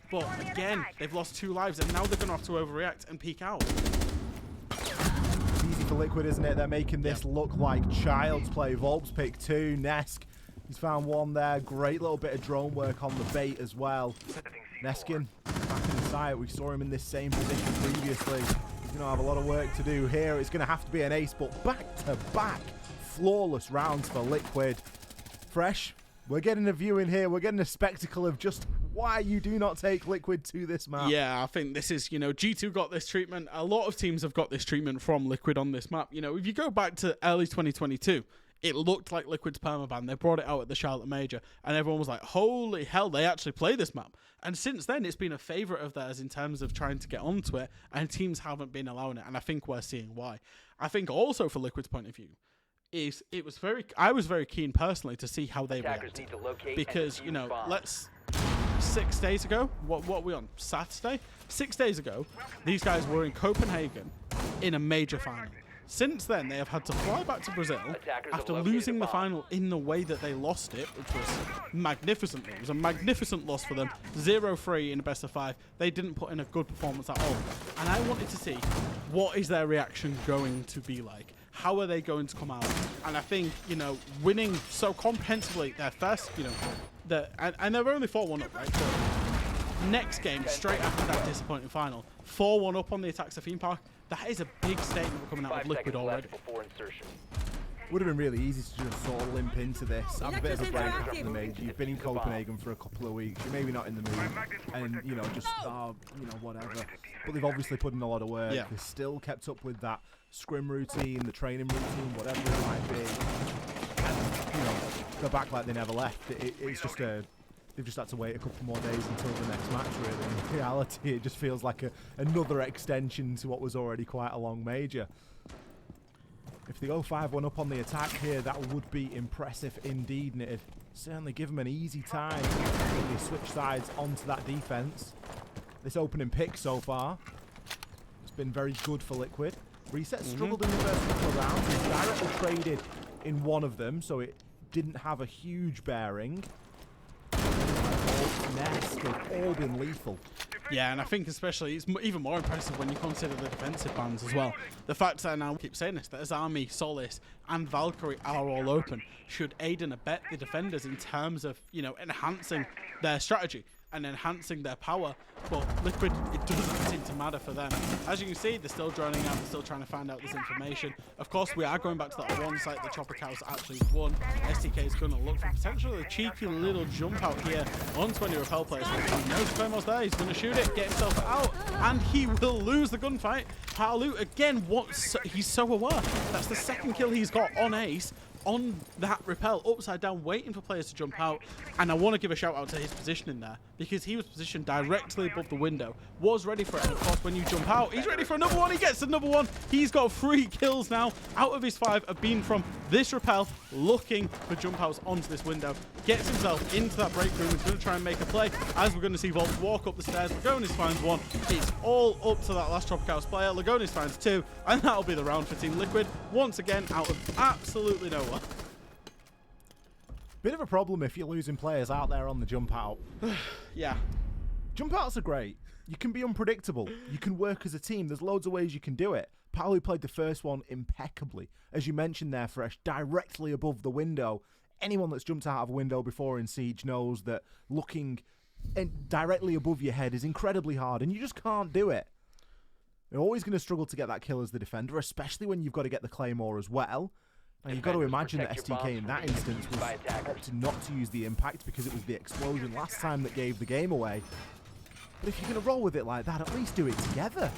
But again, they've lost 2 lives, and now they're going to have to overreact and peek out. It's easy for Liquid, isn't it? They're making this look like child's play. Volps pick 2. Nesk, he's found 1 there. Great little bit of drone work on the bait as well. Neskin back in the site. We saw him in this same position previously. He's going to have a lot of work to do here. It's going to have to be an ace, but back-to-back flawless rounds for Liquid. Fresh, we're getting a view in here. We're getting a spectacle of just why you do not take Liquid to this map. Yeah, I think this is, you know, G2 got this treatment. A lot of teams have got this treatment from Liquid on this map. You know, if you go back to early 2022, it looked like Liquid's permaban. They brought it out at the Charlotte Major, and everyone was like, holy hell, they actually play this map. And since then, it's been a favourite of theirs in terms of trying to get onto it, and teams haven't been allowing it, and I think we're seeing why. I think also for Liquid's point of view, I was very keen personally to see how they reacted, because, you know, 6 days ago, what were we on, Saturday? 6 days ago, these guys were in Copenhagen in a major final. Since then, they have had to fly back to Brazil after losing the final in the way that they lost it, which was magnificent. It was a magnificent loss for them. 0-3 in a best of 5. They didn't put in a good performance at all. And I wanted to see, what is their reaction going to be like? How are they going to come out? And I think, you know, winning so comprehensively their first, you know, and they're only 4-1 up, right? But next game, straight after that disappointing final, 4-1 up on the attacks of theme park. That is a big statement coming out of Liquid already. Would have been really easy to just sort of limp into this. Have a bit of a break after the major. You've been in Copenhagen for a couple of weeks. You're maybe not in the mood, and you know, just you know, whatever. But they've obviously put in a lot of work. Yeah. They've still kept up with that scrim routine, the training routine, whatever it might be. And, you know, they're back like they never left. It's just they've just had to wait a couple more days until the next match, really. In reality, it just feels like another extension to what was already quite a long major. If they go 5-1 up on the attack here, that would be impressive indeed, and it'd certainly give them an easy time when they switch sides onto that defense. This opening pick so far has been very good for Liquid. Reset struggled in the first couple of rounds. He's directly traded in one of them, so it didn't have a huge bearing. Nest, they've all been lethal. Yeah, and I think especially it's even more impressive when you consider the defensive bans as well. The fact that now, I keep saying this, that Azami, Solis, and Valkyrie are all open should aid and abet the defenders in terms of, you know, enhancing their strategy and enhancing their power. But Liquid, it doesn't seem to matter for them. As you can see, they're still droning out, they're still trying to find out this information. Of course, we are going back to that one site that TropiCaos actually won. STK is going to look for potentially a cheeky little jump out here onto any repel players. He knows Claymore's there, he's going to shoot it, get himself out, and he will lose the gunfight. Palu, again, he's so aware. That's the second kill he's got on Ace, on that repel, upside down, waiting for players to jump out. And I want to give a shout out to his positioning there, because he was positioned directly above the window, was ready for it, and of course when you jump out, he's ready for another one, he gets another one. He's got 3 kills now out of his 5 have been from this repel, looking for jump outs onto this window. Gets himself into that break room, he's going to try and make a play, as we're going to see Volt walk up the stairs. Lagonis finds 1, it's all up to that last TropiCaos player. Lagonis finds 2, and that'll be the round for Team Liquid, once again out of absolutely nowhere. Bit of a problem if you're losing players out there on the jump out. Yeah. Jump outs are great. You can be unpredictable. You can work as a team. There's loads of ways you can do it. Palu played the first one impeccably. As you mentioned there, Fresh, directly above the window. Anyone that's jumped out of a window before in Siege knows that looking directly above your head is incredibly hard, and you just can't do it. You're always going to struggle to get that kill as the defender, especially when you've got to get the Claymore as well. Now, you've got to imagine that STK in that instance was opted not to use the impact because it was the explosion last time that gave the game away. But if you're going to roll with it like that, at least do it together.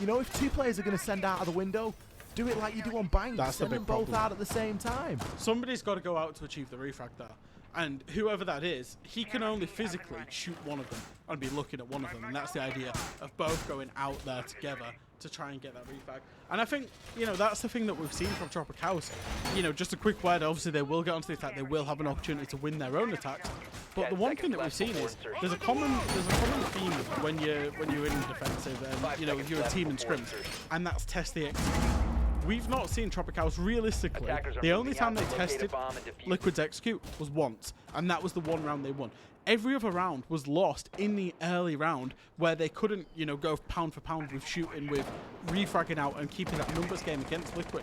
You know, if 2 players are going to send out of the window, do it like you do on Bang. Send them both out at the same time. Somebody's got to go out to achieve the refrag there. And whoever that is, he can only physically shoot one of them and be looking at one of them. And that's the idea of both going out there together to try and get that refrag. And I think, you know, that's the thing that we've seen from TropiCaos. You know, just a quick word, obviously they will get onto the attack, they will have an opportunity to win their own attacks. But the one thing that we've seen is there's a common theme when you're in defensive and, you know, if you're a team in scrims, and that's test the execute. We've not seen TropiCaos realistically. The only time they tested Liquid's execute was once, and that was the one round they won. Every other round was lost in the early round where they couldn't, you know, go pound for pound with shooting, with refragging out and keeping that numbers game against Liquid.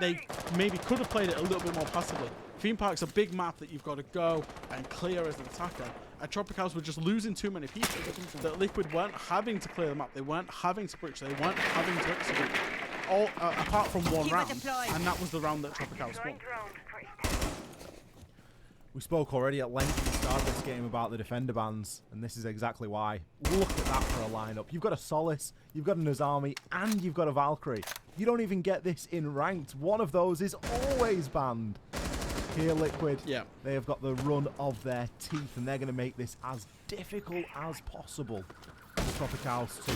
They maybe could have played it a little bit more passively. Theme Park's a big map that you've got to go and clear as an attacker. And TropiCaos were just losing too many people that Liquid weren't having to clear the map. They weren't having to breach. They weren't having to execute. All apart from one round, and that was the round that TropiCaos won. We spoke already at length at the start of this game about the defender bans, and this is exactly why. Look at that for a lineup. You've got a Solis, you've got an Azami, and you've got a Valkyrie. You don't even get this in ranked. One of those is always banned. Here, Liquid, they have got the run of their teeth, and they're going to make this as difficult as possible for TropiCaos to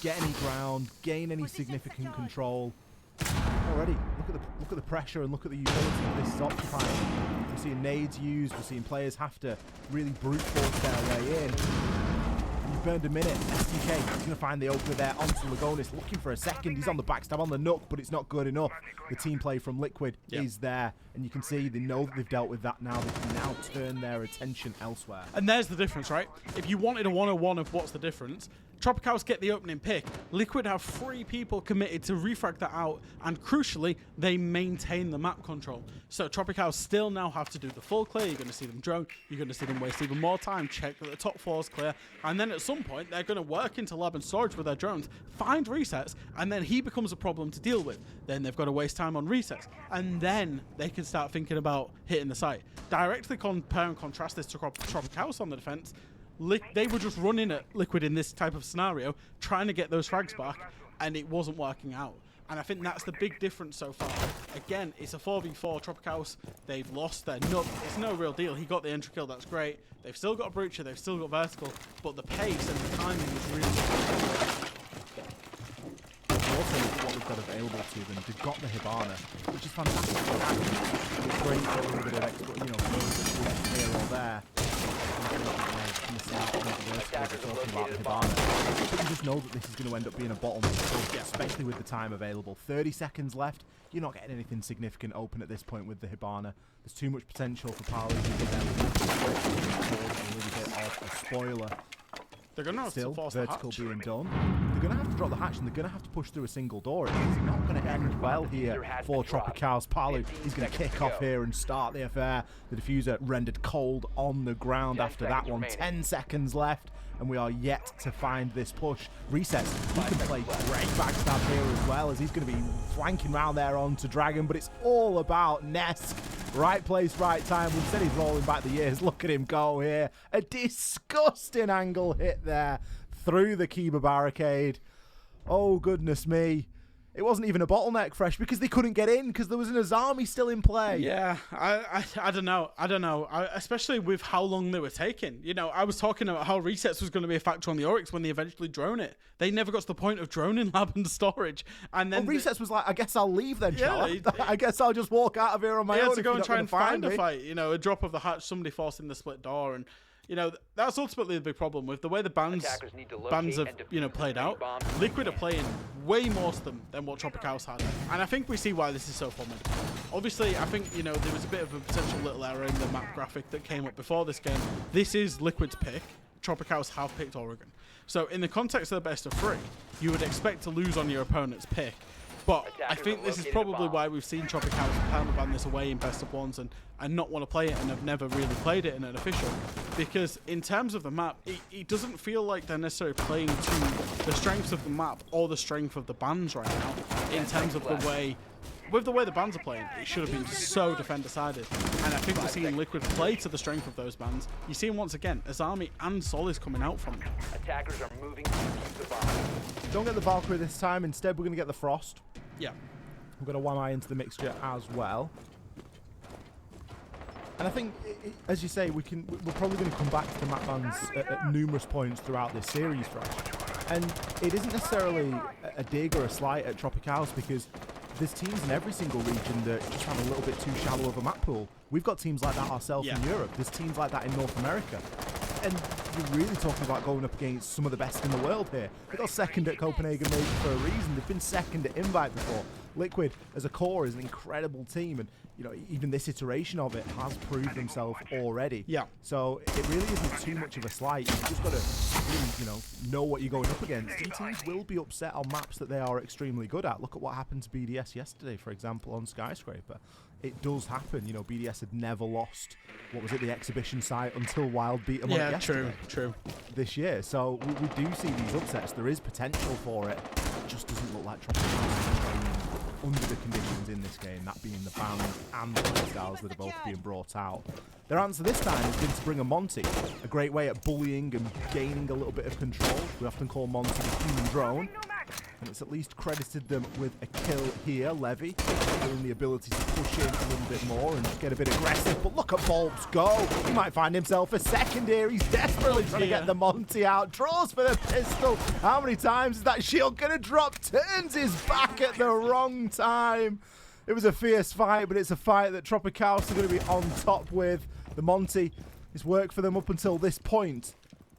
get any ground, gain any significant control. Already, look at the pressure and look at the utility that this is occupying. We're seeing nades used, we're seeing players have to really brute force their way in. You've burned a minute. STK is going to find the opener there onto Lagonis, looking for a second. He's on the backstab on the Nook, but it's not good enough. The team play from Liquid is there, and you can see they know that they've dealt with that now. They can now turn their attention elsewhere. And there's the difference, right? If you wanted a 101 of what's the difference, TropiCaos get the opening pick. Liquid have 3 people committed to refrag that out, and crucially, they maintain the map control. So TropiCaos still now have to do the full clear. You're going to see them drone. You're going to see them waste even more time, check that the top floor is clear, and then at some point, they're going to work into lab and storage with their drones, find resets, and then he becomes a problem to deal with. Then they've got to waste time on resets, and then they can start thinking about hitting the site. Directly compare and contrast this to TropiCaos on the defense. They were just running at Liquid in this type of scenario, trying to get those frags back, and it wasn't working out. And I think that's the big difference so far. Again, it's a 4v4. TropiCaos, they've lost their nut. It's no real deal. He got the entry kill, that's great. They've still got a breacher, they've still got vertical, but the pace and the timing is really good. Also, what they've got available to them, they've got the Hibana, which is fantastic. It's great for a little bit of extra, you know, here or there. Talking about the Hibana. But you just know that this is going to end up being a bottleneck, especially with the time available. 30 seconds left. You're not getting anything significant open at this point with the Hibana. There's too much potential for Palu to give them a little bit of a spoiler. They're going to have Still, to force the vertical hatch. being done. They're going to have to drop the hatch, and they're going to have to push through a single door. It's not going to end well here for TropiCaos. Palu is going to kick off here and start the affair. The diffuser rendered cold on the ground after that one. 10 seconds left, and we are yet to find this push. Recess, he can play great backstab here as well, as he's going to be flanking round there onto Dragon, but it's all about Nesk. Right place, right time. We said he's rolling back the years. Look at him go here. A disgusting angle hit there through the Kiba barricade. Oh, goodness me. It wasn't even a bottleneck, Fresh, because they couldn't get in because there was an Azami still in play. Yeah, I don't know. Especially with how long they were taking. You know, I was talking about how resets was going to be a factor on the Oryx when they eventually drone it. They never got to the point of droning lab and storage. And then resets was like, I guess I'll leave then, Yeah, I guess I'll just walk out of here on my own. had to go if and you're try not and gonna find a me. fight. You know, a drop of the hatch, somebody forcing the split door, and you know that's ultimately the big problem with the way the bans have played out. Liquid are playing way more to them than what TropiCaos had, and I think we see why this is so formidable. Obviously, I think there was a bit of a potential little error in the map graphic that came up before this game. This is Liquid's pick. TropiCaos have picked Oregon, so in the context of the best of 3, you would expect to lose on your opponent's pick. But I think this is probably why we've seen TropiCaos permaban this away in best of 1s and not want to play it, and have never really played it in an official. Because in terms of the map, it doesn't feel like they're necessarily playing to the strengths of the map or the strength of the bans right now. In terms of the way, with the way the bans are playing, it should have been so defender-sided. And I think we're seeing Liquid play to the strength of those bans. You see him once again, Azami and Sol is coming out from them. Attackers are moving to defuse the bomb. Don't get the Valkyrie this time. Instead, we're going to get the Frost. Yeah. We're going to 1-eye into the mixture as well. And I think, as you say, we're probably going to come back to the map bans at numerous points throughout this series, Fresh. And it isn't necessarily a dig or a slight at TropiCaos, because there's teams in every single region that just have a little bit too shallow of a map pool. We've got teams like that ourselves in Europe. There's teams like that in North America. And you're really talking about going up against some of the best in the world here. They got second at Copenhagen Major for a reason. They've been second at Invite before. Liquid, as a core, is an incredible team, and even this iteration of it has proved themselves already. Yeah. So it really isn't too much of a slight. You've just got to really, know what you're going up against. Teams will be upset on maps that they are extremely good at. Look at what happened to BDS yesterday, for example, on Skyscraper. It does happen. BDS had never lost, the exhibition site until Wild beat them up yesterday. True. This year. So we do see these upsets. There is potential for it. It just doesn't look like TropiCaos playing under the conditions in this game, that being the bans and the playstyles that are both being brought out. Their answer this time has been to bring a Monty, a great way at bullying and gaining a little bit of control. We often call Monty the human drone, and it's at least credited them with a kill here. Levy having the ability to push in a little bit more and get a bit aggressive, but look at Bulbs go. He might find himself a second here. He's desperately trying to get the Monty out. Draws for the pistol. How many times is that shield going to drop? Turns his back at the wrong time. It was a fierce fight, but it's a fight that TropiCaos are going to be on top with. The Monty, it's worked for them up until this point.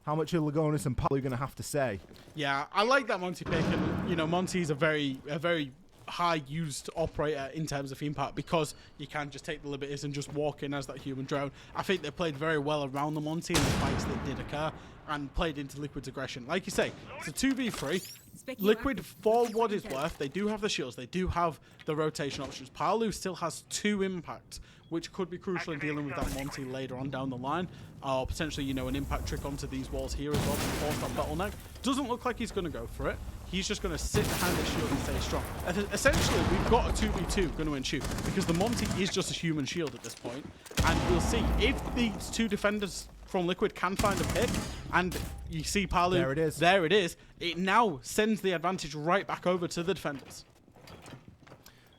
How much are Lagonis and Palu going to have to say? Yeah, I like that Monty pick, and Monty's a very high used operator in terms of theme park, because you can just take the liberties and just walk in as that human drone. I think they played very well around the Monty in the fights that did occur, and played into Liquid's aggression. Like you say, it's a 2v3. Liquid, for what it's worth, they do have the shields, they do have the rotation options. Palu still has 2 impact, which could be crucial in dealing with that Monty later on down the line, or potentially, an impact trick onto these walls here as well to force that bottleneck. Doesn't look like he's going to go for it. He's just going to sit behind the shield and stay strong. Essentially, we've got a 2v2 going to ensue, because the Monty is just a human shield at this point, and we'll see if these 2 defenders from Liquid can find a pick, and you see Palu, there it is. There it is. It now sends the advantage right back over to the defenders.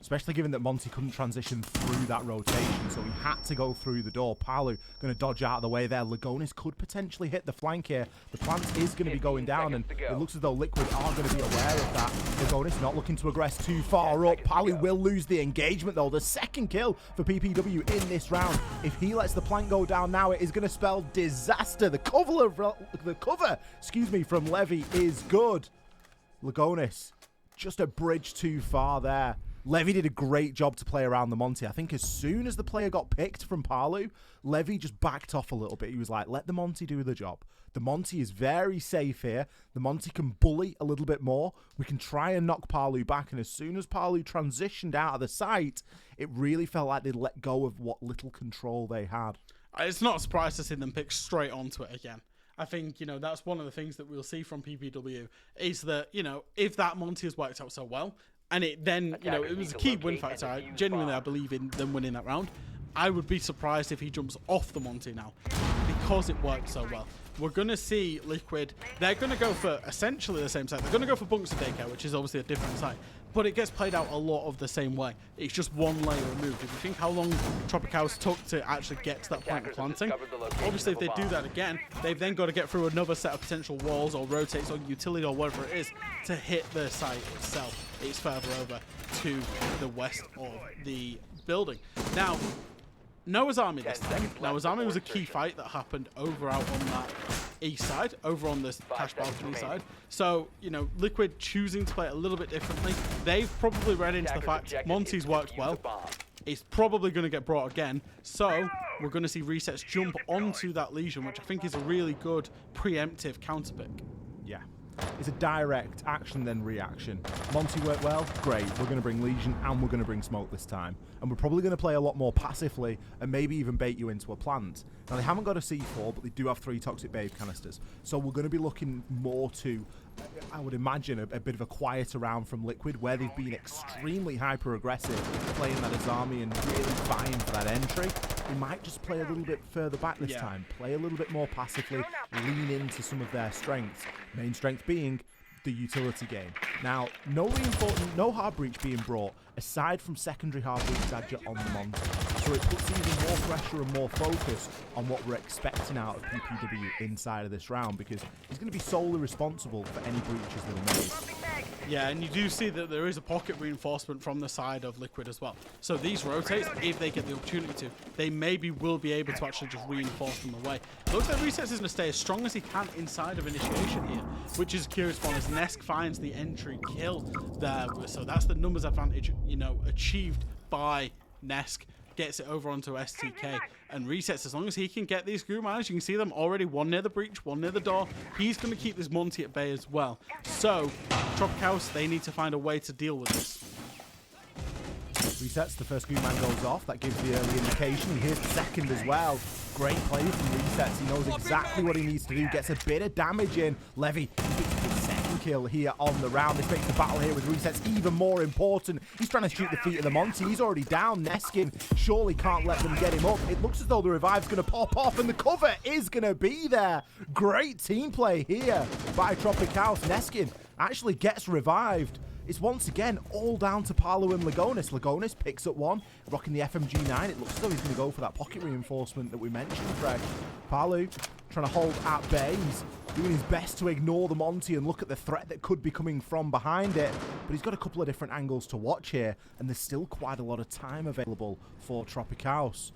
Especially given that Monty couldn't transition through that rotation, so he had to go through the door. Palu going to dodge out of the way there. Lagonis could potentially hit the flank here. The plant is going to be going down, and it looks as though Liquid are going to be aware of that. Lagonis not looking to aggress too far up. Palu will lose the engagement, though. The second kill for PPW in this round. If he lets the plant go down now, it is going to spell disaster. The cover from Levy is good. Lagonis just a bridge too far there. Levy did a great job to play around the Monty. I think as soon as the player got picked from Palu, Levy just backed off a little bit. He was like, let the Monty do the job. The Monty is very safe here. The Monty can bully a little bit more. We can try and knock Palu back. And as soon as Palu transitioned out of the site, it really felt like they let go of what little control they had. It's not a surprise to see them pick straight onto it again. I think, that's one of the things that we'll see from PPW is that, if that Monty has worked out so well, and it then, it was a key win factor. I believe in them winning that round. I would be surprised if he jumps off the Monty now because it worked so well. We're going to see Liquid. They're going to go for essentially the same site. They're going to go for Bunks and Daycare, which is obviously a different site. But it gets played out a lot of the same way. It's just one layer removed. If you think how long TropiCaos took to actually get to that point of planting, obviously if they do that again, they've then got to get through another set of potential walls or rotates or utility or whatever it is to hit the site itself. It's further over to the west of the building. Now, Noah's Army this time. Noah's Army was a key fight that happened over out on that east side, over on this cash balcony side. So, Liquid choosing to play it a little bit differently. They've probably read into the fact Monty's worked well. It's probably going to get brought again. So, we're going to see Resets jump onto that Legion, which I think is a really good preemptive counter pick. Yeah. It's a direct action then reaction. Monty worked well, great. We're going to bring Legion and we're going to bring Smoke this time. And we're probably going to play a lot more passively and maybe even bait you into a plant. Now, they haven't got a C4, but they do have 3 Toxic Babe canisters. So we're going to be looking more to, I would imagine, a bit of a quieter round from Liquid, where they've been extremely hyper-aggressive, playing that as army and really vying for that entry. We might just play a little bit further back this time, play a little bit more passively, lean into some of their strengths. Main strength being the utility game. Now, no hard breach being brought, aside from secondary hard breach Badger on the Monty. So it puts even more pressure and more focus on what we're expecting out of PPW inside of this round, because he's going to be solely responsible for any breaches that are made. Yeah, and you do see that there is a pocket reinforcement from the side of Liquid as well. So these rotates, if they get the opportunity to, they maybe will be able to actually just reinforce them away. Looks like Resets is going to stay as strong as he can inside of initiation here, which is a curious one as Nesk finds the entry kill there. So that's the numbers advantage, achieved by Nesk. Gets it over onto STK and Resets. As long as he can get these group miners, you can see them already, one near the breach, one near the door. He's going to keep this Monty at bay as well. So TropiCaos, they need to find a way to deal with this. Resets, the first group man goes off. That gives the early indication. And here's the second as well. Great play from Resets. He knows exactly what he needs to do. Gets a bit of damage in. Levy gets his second kill here on the round. This makes the battle here with Resets even more important. He's trying to shoot the feet of the Monty. He's already down. Neskin surely can't let them get him up. It looks as though the revive's going to pop off and the cover is going to be there. Great team play here by TropiCaos. Neskin actually gets revived. It's once again all down to Palu and Lagonis. Lagonis picks up one, rocking the FMG9. It looks as though he's going to go for that pocket reinforcement that we mentioned, Greg. Palu trying to hold at bay. He's doing his best to ignore the Monty and look at the threat that could be coming from behind it. But he's got a couple of different angles to watch here, and there's still quite a lot of time available for TropiCaos.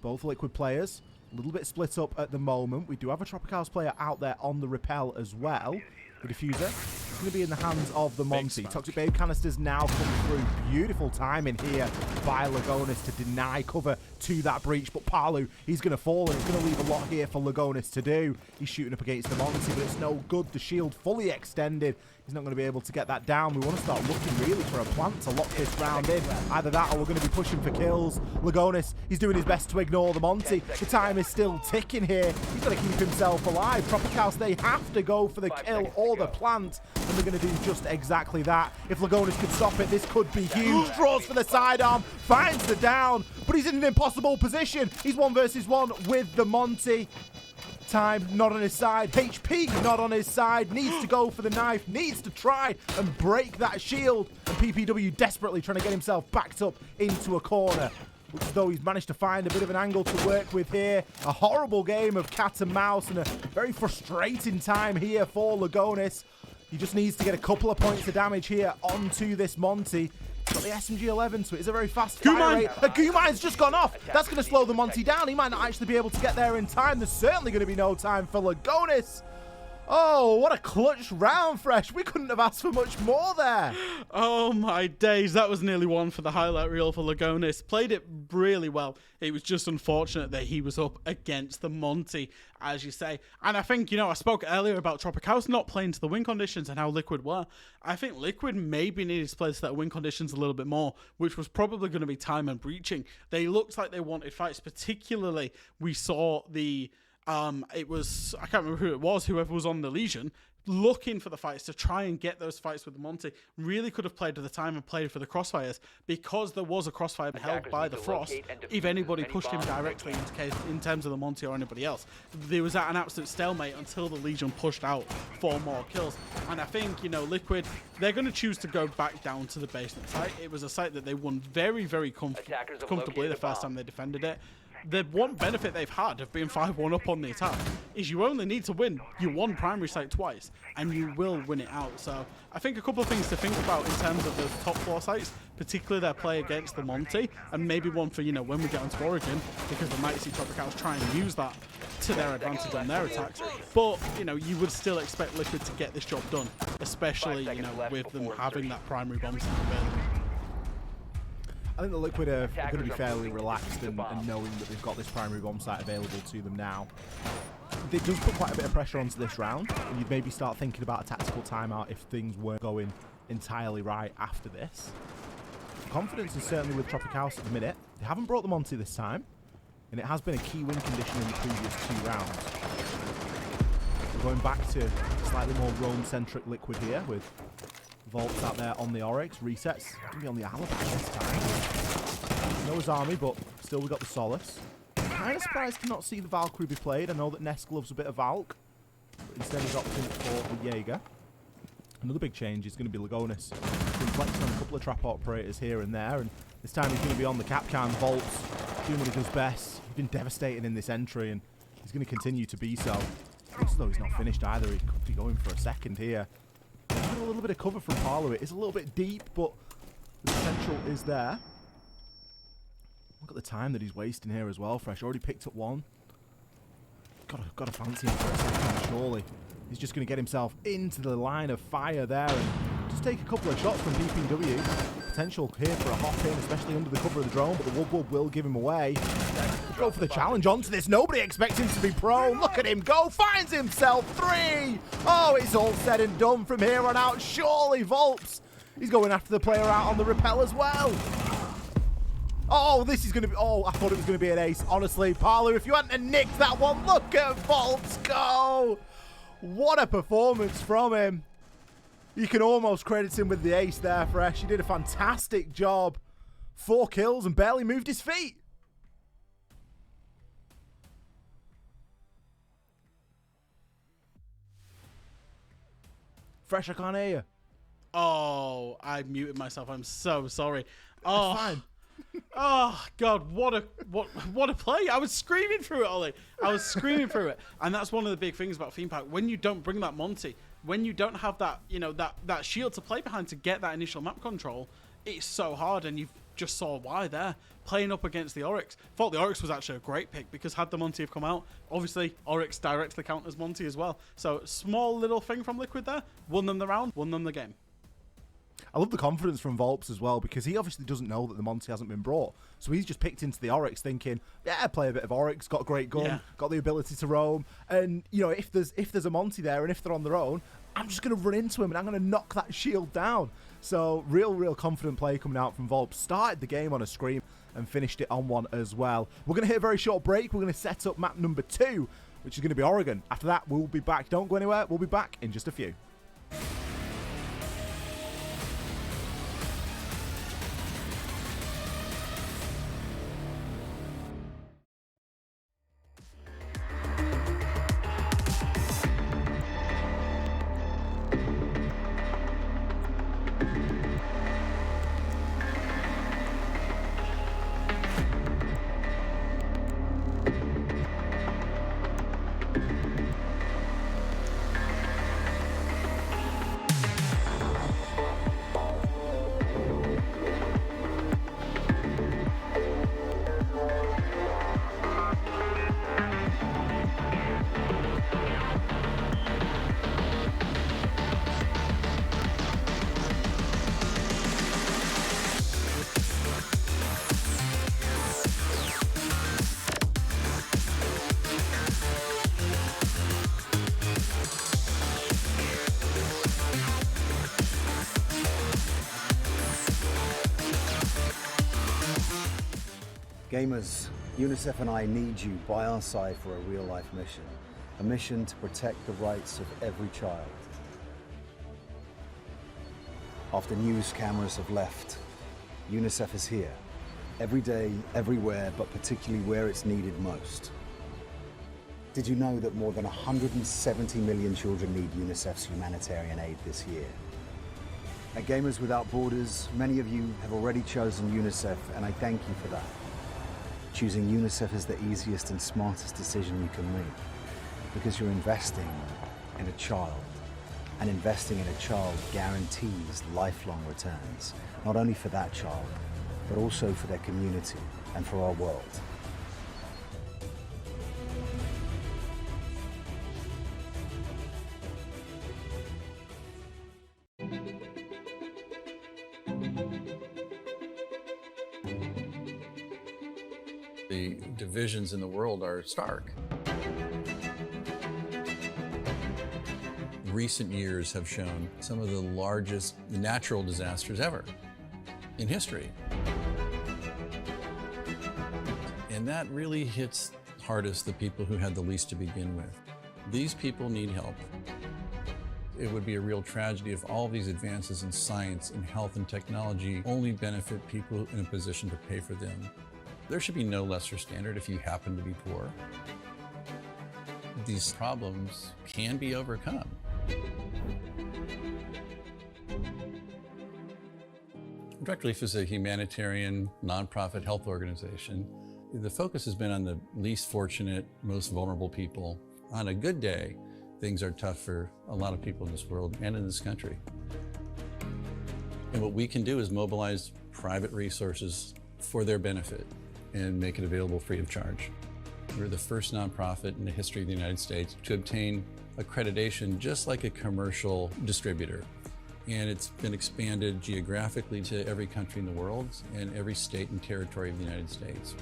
Both Liquid players, a little bit split up at the moment. We do have a TropiCaos player out there on the rappel as well. The diffuser is going to be in the hands of the Monty. Toxic Babe canisters now come through. Beautiful timing here by Lagonis to deny cover to that breach. But Palu, he's going to fall, and it's going to leave a lot here for Lagonis to do. He's shooting up against the Monty, but it's no good. The shield fully extended. He's not going to be able to get that down. We want to start looking really for a plant to lock this round in. Either that or we're going to be pushing for kills. Lagonis, he's doing his best to ignore the Monty. The time is still ticking here. He's got to keep himself alive. TropiCaos, they have to go for the kill or the plant, and they're going to do just exactly that. If Lagonis could stop it, this could be huge. Draws for the sidearm, finds the down, but he's in an impossible position. He's 1 versus 1 with the Monty. Time not on his side, HP not on his side, needs to go for the knife, needs to try and break that shield, and PPW desperately trying to get himself backed up into a corner. Looks as though he's managed to find a bit of an angle to work with here. A horrible game of cat and mouse and a very frustrating time here for Lagonis. He just needs to get a couple of points of damage here onto this Monty. Got the SMG-11, so it is a very fast fire rate. The Gumine's just gone off. That's going to slow the Monty down. He might not actually be able to get there in time. There's certainly going to be no time for Lagonis. Oh, what a clutch round, Fresh. We couldn't have asked for much more there. Oh my days, that was nearly one for the highlight reel for Lagonis. Played it really well. It was just unfortunate that he was up against the Monty, as you say. And I think, you know, I spoke earlier about TropiCaos not playing to the win conditions and how Liquid were. I think Liquid maybe needed to play to that win conditions a little bit more, which was probably going to be time and breaching. They looked like they wanted fights, particularly we saw the... it was, I can't remember who it was, whoever was on the Legion, looking for the fights to try and get those fights with the Monty. Really could have played at the time and played for the crossfires, because there was a crossfire held by the Frost. If anybody pushed him directly in terms of the Monty or anybody else, there was at an absolute stalemate until the Legion pushed out for more kills. And I think, you know, Liquid, they're going to choose to go back down to the basement site. It was a site that they won very, very comfortably the first time they defended it. The one benefit they've had of being 5-1 up on the attack is you only need to win your one primary site twice, and you will win it out. So I think a couple of things to think about in terms of those top floor sites, particularly their play against the Monty, and maybe one for, you know, when we get onto Oregon, because we might see TropiCaos try and use that to their advantage on their attacks. But, you know, you would still expect Liquid to get this job done, especially, you know, with them having that primary bomb site available. I think the Liquid are going to be fairly relaxed and knowing that they've got this primary bomb site available to them now. It does put quite a bit of pressure onto this round, and you'd maybe start thinking about a tactical timeout if things weren't going entirely right after this. Confidence is certainly with TropiCaos at the minute. They haven't brought the Monty this time, and it has been a key win condition in the previous 2 rounds. We're going back to slightly more roam-centric Liquid here with Volts out there on the Oryx. Resets. Going to be on the Alibi this time. No army, but still we got the Solace. Kind of surprised to not see the Valkyrie be played. I know that Nesk loves a bit of Valk, but instead he's opting for the Jaeger. Another big change is going to be Lagonis. He's been flexing on a couple of trap operators here and there, and this time he's going to be on the Capcan. Volts doing what he does best. He's been devastating in this entry, and he's going to continue to be so. Looks as though he's not finished either. He could be going for a second here. A little bit of cover from Parlo. It is a little bit deep, but the potential is there. Look at the time that he's wasting here as well. Fresh already picked up one. Got to fancy him for a second, surely. He's just going to get himself into the line of fire there and just take a couple of shots from DPW. Potential here for a hop in, especially under the cover of the drone, but the Wub will give him away. Go for the challenge onto this. Nobody expects him to be prone. Look at him go. Finds himself 3. Oh, it's all said and done from here on out. Surely Volps. He's going after the player out on the rappel as well. Oh, this is going to be... Oh, I thought it was going to be an ace. Honestly, Parlo, if you hadn't nicked that one, look at Volps go. What a performance from him. You can almost credit him with the ace there, Fresh. He did a fantastic job. 4 kills and barely moved his feet. Fresh, I can't hear you. Oh, I muted myself. I'm so sorry. Oh, It's fine. Oh God, what a play! I was screaming through it, Ollie. I was screaming through it, and that's one of the big things about Theme Park. When you don't bring that Monty, when you don't have that, you know, that shield to play behind to get that initial map control, it's so hard. And you've just saw why there. Playing up against the Oryx. Thought the Oryx was actually a great pick because had the Monty have come out, obviously Oryx directly counters Monty as well. So small little thing from Liquid there. Won them the round, won them the game. I love the confidence from Volps as well, because he obviously doesn't know that the Monty hasn't been brought. So he's just picked into the Oryx thinking, yeah, play a bit of Oryx, got a great gun, got the ability to roam. And, you know, if there's a Monty there and if they're on their own, I'm just going to run into him and I'm going to knock that shield down. So real confident play coming out from Volps. Started the game on a scream and finished it on one as well. We're going to hit a very short break. We're going to set up map number 2, which is going to be Oregon. After that, we'll be back. Don't go anywhere. We'll be back in just a few. Gamers, UNICEF and I need you by our side for a real-life mission. A mission to protect the rights of every child. After news cameras have left, UNICEF is here. Every day, everywhere, but particularly where it's needed most. Did you know that more than 170 million children need UNICEF's humanitarian aid this year? At Gamers Without Borders, many of you have already chosen UNICEF, and I thank you for that. Choosing UNICEF is the easiest and smartest decision you can make, because you're investing in a child. And investing in a child guarantees lifelong returns, not only for that child, but also for their community and for our world. The divisions in the world are stark. Recent years have shown some of the largest natural disasters ever in history. And that really hits hardest the people who had the least to begin with. These people need help. It would be a real tragedy if all these advances in science and health and technology only benefit people in a position to pay for them. There should be no lesser standard if you happen to be poor. These problems can be overcome. Direct Relief is a humanitarian, nonprofit health organization. The focus has been on the least fortunate, most vulnerable people. On a good day, things are tough for a lot of people in this world and in this country. And what we can do is mobilize private resources for their benefit and make it available free of charge. We're the first nonprofit in the history of the United States to obtain accreditation just like a commercial distributor. And it's been expanded geographically to every country in the world and every state and territory of the United States.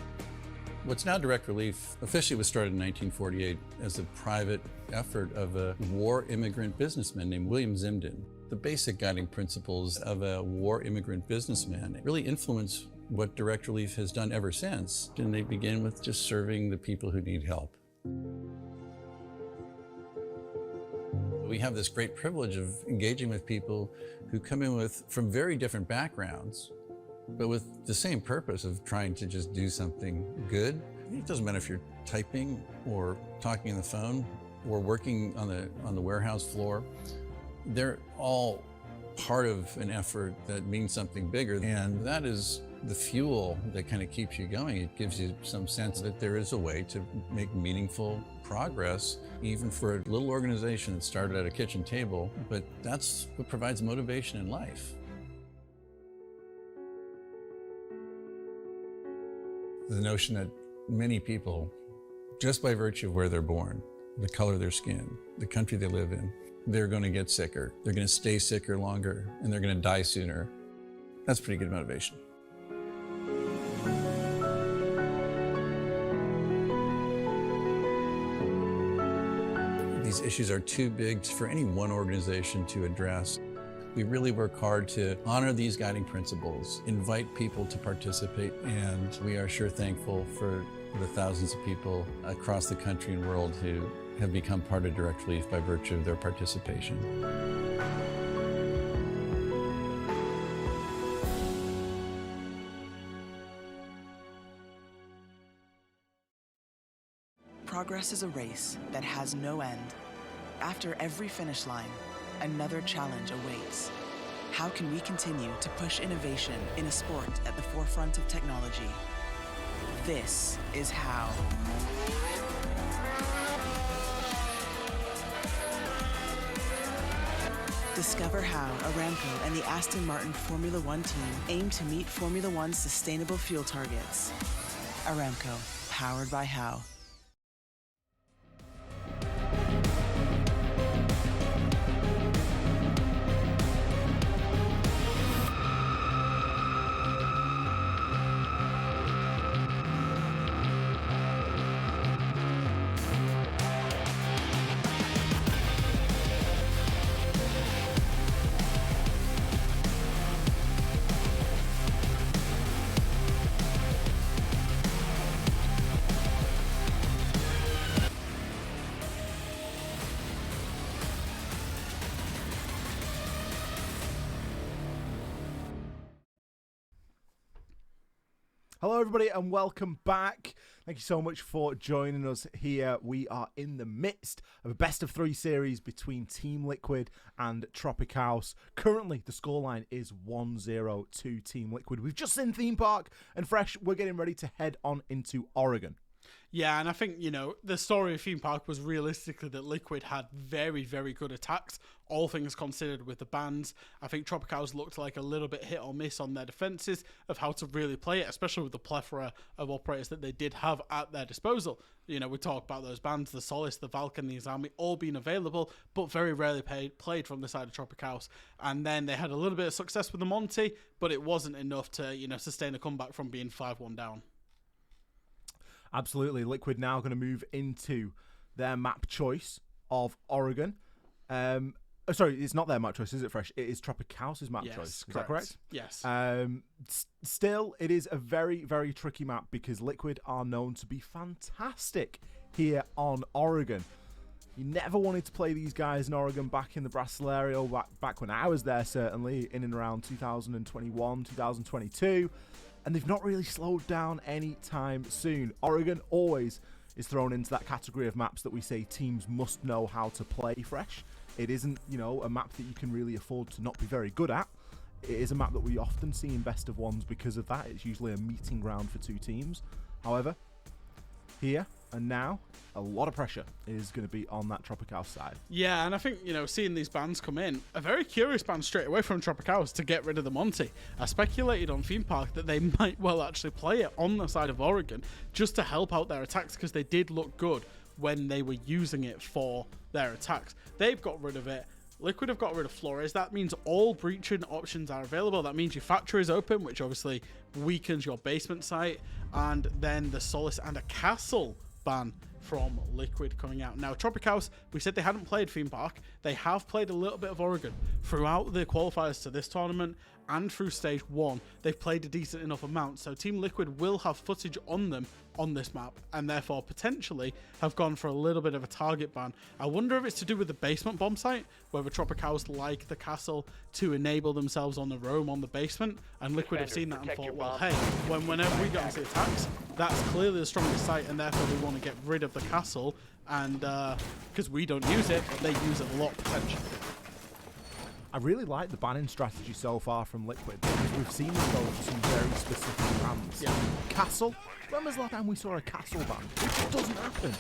What's now Direct Relief officially was started in 1948 as a private effort of a war immigrant businessman named William Zimden. The basic guiding principles of a war immigrant businessman really influence what Direct Relief has done ever since, and they begin with just serving the people who need help. We have this great privilege of engaging with people who come in from very different backgrounds, but with the same purpose of trying to just do something good. It doesn't matter if you're typing or talking on the phone or working on the warehouse floor. They're all part of an effort that means something bigger, and that is the fuel that kind of keeps you going. It gives you some sense that there is a way to make meaningful progress, even for a little organization that started at a kitchen table, but that's what provides motivation in life. The notion that many people, just by virtue of where they're born, the color of their skin, the country they live in, they're going to get sicker, they're going to stay sicker longer, and they're going to die sooner. That's pretty good motivation. These issues are too big for any one organization to address. We really work hard to honor these guiding principles, invite people to participate, and we are sure thankful for the thousands of people across the country and world who have become part of Direct Relief by virtue of their participation. Progress is a race that has no end. After every finish line, another challenge awaits. How can we continue to push innovation in a sport at the forefront of technology? This is how. Discover how Aramco and the Aston Martin Formula One team aim to meet Formula One's sustainable fuel targets. Aramco, powered by How. Hello, everybody, and welcome back. Thank you so much for joining us here. We are in the midst of a best-of-3 series between Team Liquid and TropiCaos. Currently, the scoreline is 1-0 to Team Liquid. We've just seen Theme Park, and Fresh, we're getting ready to head on into Oregon. Yeah, and I think, the story of Theme Park was realistically that Liquid had very, very good attacks, all things considered with the bans. I think TropiCaos looked like a little bit hit or miss on their defenses of how to really play it, especially with the plethora of operators that they did have at their disposal. We talk about those bans, the Solace, the Valken, the Azami, all being available, but very rarely played from the side of TropiCaos. And then they had a little bit of success with the Monty, but it wasn't enough to, sustain a comeback from being 5-1 down. Absolutely. Liquid now going to move into their map choice of Oregon. Sorry, it's not their map choice, is it, Fresh? It is TropiCaos' map choice. Is that correct? Yes. Still, it is a very, very tricky map because Liquid are known to be fantastic here on Oregon. You never wanted to play these guys in Oregon back in the Brasileiro, back when I was there, certainly, in and around 2021, 2022. And they've not really slowed down anytime soon. Oregon always is thrown into that category of maps that we say teams must know how to play, Fresh. It isn't, a map that you can really afford to not be very good at. It is a map that we often see in best of ones because of that. It's usually a meeting ground for two teams. However, here and now, a lot of pressure is going to be on that TropiCaos side. Yeah, and I think, seeing these bans come in, a very curious ban straight away from TropiCaos to get rid of the Monty. I speculated on Theme Park that they might well actually play it on the side of Oregon just to help out their attacks because they did look good when they were using it for their attacks. They've got rid of it. Liquid have got rid of Flores. That means all breaching options are available. That means your factory is open, which obviously weakens your basement site. And then the Solace and a Castle ban from Liquid coming out. Now, TropiCaos, we said they hadn't played Theme Park. They have played a little bit of Oregon throughout the qualifiers to this tournament and through stage 1. They've played a decent enough amount, so Team Liquid will have footage on them on this map and therefore potentially have gone for a little bit of a target ban. I wonder if it's to do with the basement bomb site, whether TropiCaos like the castle to enable themselves on the roam on the basement, and Liquid have seen that and thought, well, hey, whenever we get onto the attacks, that's clearly the strongest site and therefore we want to get rid of the castle, and because we don't use it, but they use it a lot potentially. I really like the banning strategy so far from Liquid because we've seen them go for some very specific bans. Yeah. Castle. When was the last time we saw a castle ban? It doesn't happen.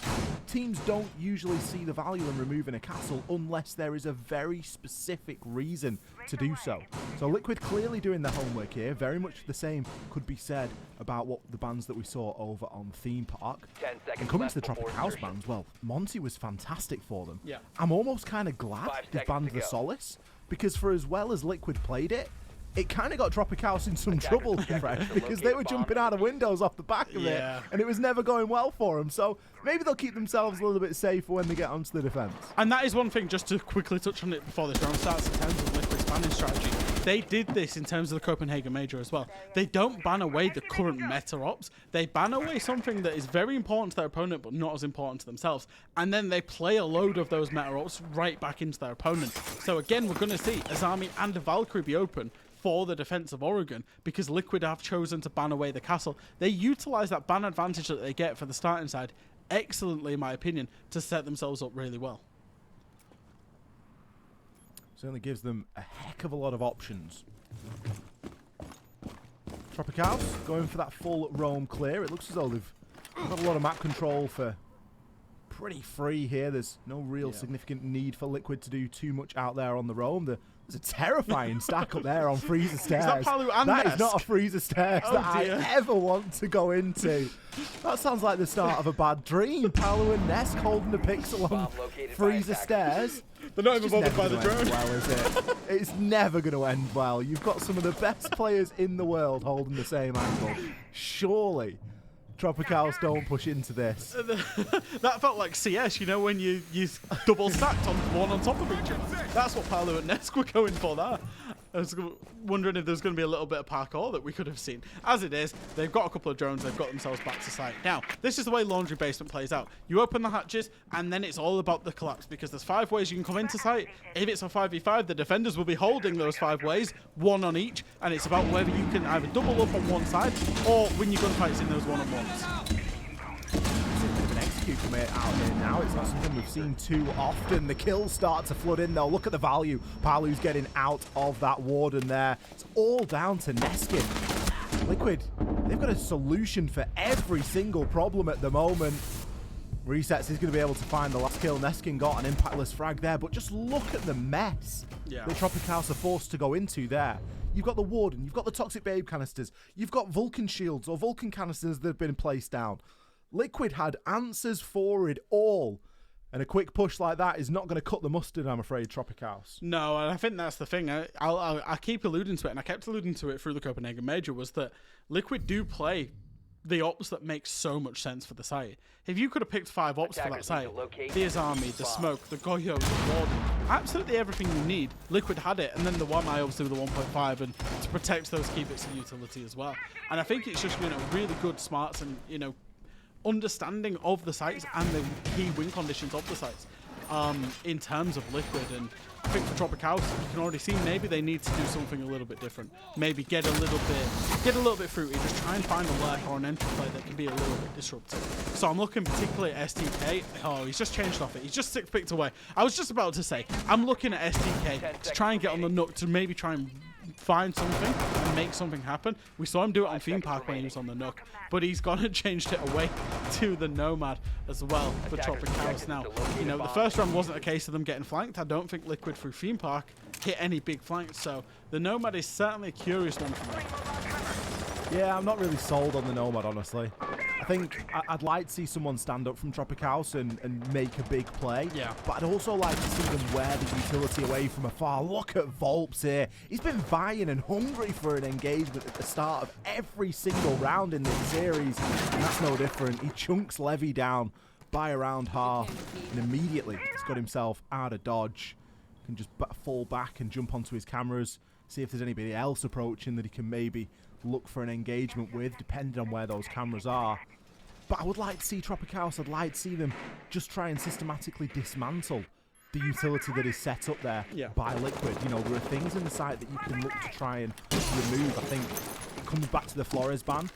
Teams don't usually see the value in removing a castle unless there is a very specific reason to do so. So Liquid clearly doing their homework here. Very much the same could be said about what the bans that we saw over on Theme Park. 10 seconds And coming left to the before TropiCaos insertion. bans, well, Monty was fantastic for them. Yeah. I'm almost kind of glad 5 they seconds banned to the go. Solace, because for as well as Liquid played it, it kind of got TropiCaos in some trouble, Fresh, because they were jumping out of windows off the back of it, and it was never going well for them. So maybe they'll keep themselves a little bit safer when they get onto the defense. And that is one thing, just to quickly touch on it before this round starts, in terms of Liquid's banning strategy. They did this in terms of the Copenhagen Major as well. They don't ban away the current meta ops. They ban away something that is very important to their opponent, but not as important to themselves. And then they play a load of those meta ops right back into their opponent. So again, we're going to see Azami and a Valkyrie be open for the defense of Oregon because Liquid have chosen to ban away the castle. They utilize that ban advantage that they get for the starting side excellently, in my opinion, to set themselves up really well. Certainly gives them a heck of a lot of options. TropiCaos going for that full roam clear. It looks as though they've got a lot of map control for pretty free here. There's no real significant need for Liquid to do too much out there on the roam. There's a terrifying stack up there on Freezer Stairs. Is that Palu and That is Nesk? not a Freezer Stairs Oh, that dear. I ever want to go into. That sounds like the start of a bad dream. Palu and Nesk holding the pixel on Bomb located by Freezer attackers. Stairs. They're not It's even just bothered by never the gonna drone. end well, is it? It's never going to end well. You've got some of the best players in the world holding the same angle. Surely, TropiCaos don't push into this. That felt like CS, when you double stacked on one on top of each other. That's what Palu and Nesk were going for there. I was wondering if there's going to be a little bit of parkour that we could have seen. As it is, they've got a couple of drones. They've got themselves back to site. Now, this is the way Laundry Basement plays out. You open the hatches, and then it's all about the collapse, because there's 5 ways you can come into site. If it's a 5v5, the defenders will be holding those 5 ways, 1 on each, and it's about whether you can either double up on one side or win your gunfights in those one-on-ones. From it out here now. It's not something we've seen too often. The kills start to flood in though. Look at the value Palu's getting out of that warden there. It's all down to Neskin. Liquid, they've got a solution for every single problem at the moment. Resets is going to be able to find the last kill. Neskin got an impactless frag there, but just look at the mess that TropiCaos are forced to go into there. You've got the warden, you've got the toxic babe canisters, you've got Vulcan shields or Vulcan canisters that have been placed down. Liquid had answers for it all. And a quick push like that is not going to cut the mustard, I'm afraid, TropiCaos. No, and I think that's the thing. I keep alluding to it, and I kept alluding to it through the Copenhagen Major, was that Liquid do play the ops that make so much sense for the site. If you could have picked 5 ops for that site, the Azami, the Smoke, the Goyo, the Warden, absolutely everything you need, Liquid had it, and then the Wamai obviously with the 1.5, and to protect those key bits of utility as well. And I think it's just, really good smarts and, understanding of the sites and the key win conditions of the sites in terms of Liquid. And I think for TropiCaos, you can already see maybe they need to do something a little bit different. Maybe get a little bit fruity, just try and find a lurk or an entry play that can be a little bit disruptive. So I'm looking particularly at STK. Oh, he's just changed off it. He's just 6 picks away. I was just about to say, I'm looking at STK to try and get on the Nook, to maybe try and find something and make something happen. We saw him do it on Theme Park when he was on the Nook, but he's gone and changed it away to the Nomad as well for TropiCaos. Now, the first round wasn't a case of them getting flanked. I don't think Liquid through Theme Park hit any big flanks, so the Nomad is certainly a curious one for me. Yeah, I'm not really sold on the Nomad, honestly. I think I'd like to see someone stand up from TropiCaos and make a big play. Yeah. But I'd also like to see them wear the utility away from afar. Look at Volps here. He's been vying and hungry for an engagement at the start of every single round in this series. And that's no different. He chunks Levy down by around half. And immediately he's got himself out of dodge. Can just fall back and jump onto his cameras. See if there's anybody else approaching that he can maybe look for an engagement with, depending on where those cameras are. But I would like to see TropiCaos, I'd like to see them just try and systematically dismantle the utility that is set up there by Liquid. There are things in the site that you can look to try and remove. I think it comes back to the Flores ban.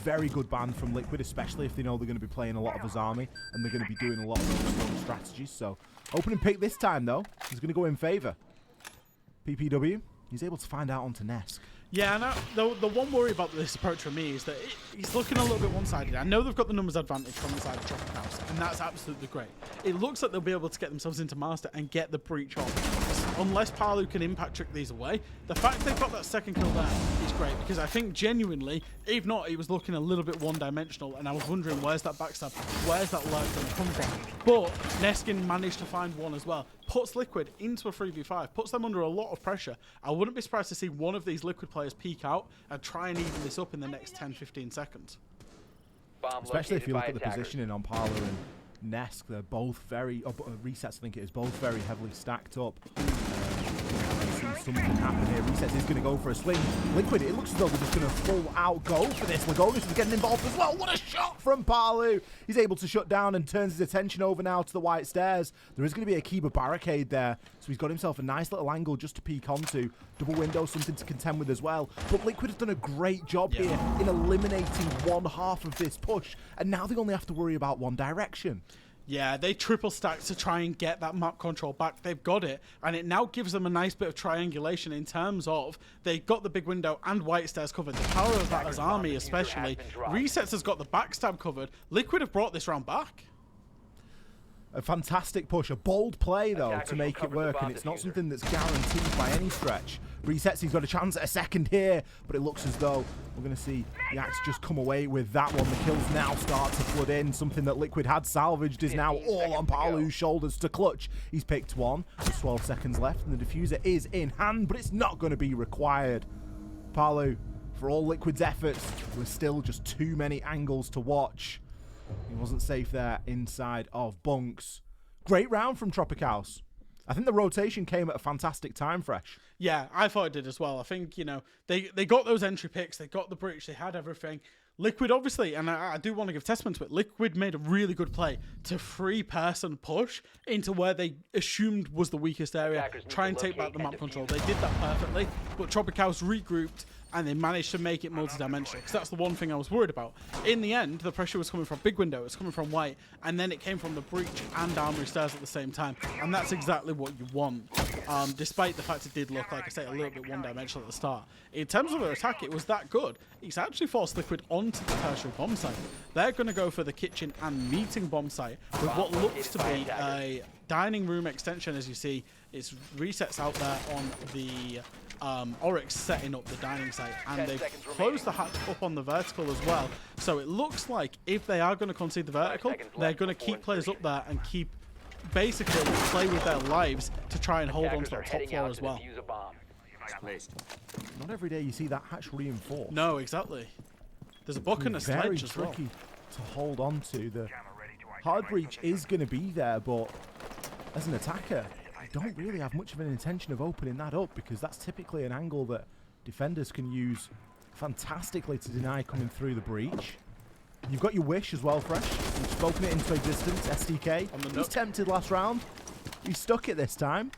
Very good ban from Liquid, especially if they know they're going to be playing a lot of Azami and they're going to be doing a lot of those strategies. So, opening pick this time, though, is going to go in favour. PPW, he's able to find out onto Nesk. Yeah, and the one worry about this approach for me is that he's looking a little bit one-sided. I know they've got the numbers advantage from the side of TropiCaos, and that's absolutely great. It looks like they'll be able to get themselves into Master and get the breach on. Unless Palu can impact trick these away, the fact they've got that second kill there is great, because I think genuinely, if not, it was looking a little bit one-dimensional, and I was wondering where's that backstab, where's that lurk going to come from. But Neskin managed to find one as well. Puts Liquid into a 3v5, puts them under a lot of pressure. I wouldn't be surprised to see one of these Liquid players peek out and try and even this up in the next 10-15 seconds. Especially if you look at the positioning on Palu and Nesk, they're both very, Resets I think it is, both very heavily stacked up. Something happen here. Resets is going to go for a swing. Liquid, it looks as though they're just going to full out go for this. Lagonis is getting involved as well. What a shot from Palu. He's able to shut down and turns his attention over now to the white stairs. There is going to be a Kiba barricade there. So he's got himself a nice little angle just to peek onto. Double window, something to contend with as well. But Liquid has done a great job here in eliminating one half of this push. And now they only have to worry about one direction. Yeah, they triple stacked to try and get that map control back. They've got it, and it now gives them a nice bit of triangulation in terms of they got the big window and white stairs covered. The power of that as army especially. Resets has got the backstab covered. Liquid have brought this round back. A fantastic push, a bold play though to make it work, and it's not something that's guaranteed by any stretch. Resets, he's got a chance at a second here, but it looks as though we're going to see the Axe just come away with that one. The kills now start to flood in. Something that Liquid had salvaged is now all on Palu's shoulders to clutch. He's picked one. There's 12 seconds left, and the diffuser is in hand, but it's not going to be required. Palu, for all Liquid's efforts, there were still just too many angles to watch. He wasn't safe there inside of bunks. Great round from TropiCaos. I think the rotation came at a fantastic time, Fresh. Yeah, I thought it did as well. I think, you know, they got those entry picks, they got the breach, they had everything. Liquid, obviously, and I do want to give testament to it, Liquid made a really good play to three-person push into where they assumed was the weakest area, try and take back the map control. They did that perfectly, but TropiCaos regrouped, and they managed to make it multi-dimensional, because that's the one thing I was worried about. In the end, the pressure was coming from Big Window, it was coming from White, and then it came from the breach and Armory Stairs at the same time, and that's exactly what you want, despite the fact it did look, like I say, a little bit one-dimensional at the start. In terms of their attack, it was that good. It's actually forced Liquid onto the tertiary bomb site. They're going to go for the kitchen and meeting bomb site with what looks to be a dining room extension, as you see. It's resets out there on the Oryx setting up the dining site, and they've closed the hatch up on the vertical as well. So it looks like if they are going to concede the vertical, they're going to keep players up there and keep basically play with their lives to try and hold on to that top floor as well. Not every day you see that hatch reinforced. No, exactly. There's a book and a very sledge as well. tricky to hold on to. The hard breach is going to be there, but as an attacker, I don't really have much of an intention of opening that up, because that's typically an angle that defenders can use fantastically to deny coming through the breach. You've got your wish as well, Fresh. You've spoken it into existence. SDK. He was tempted last round. He stuck it this time.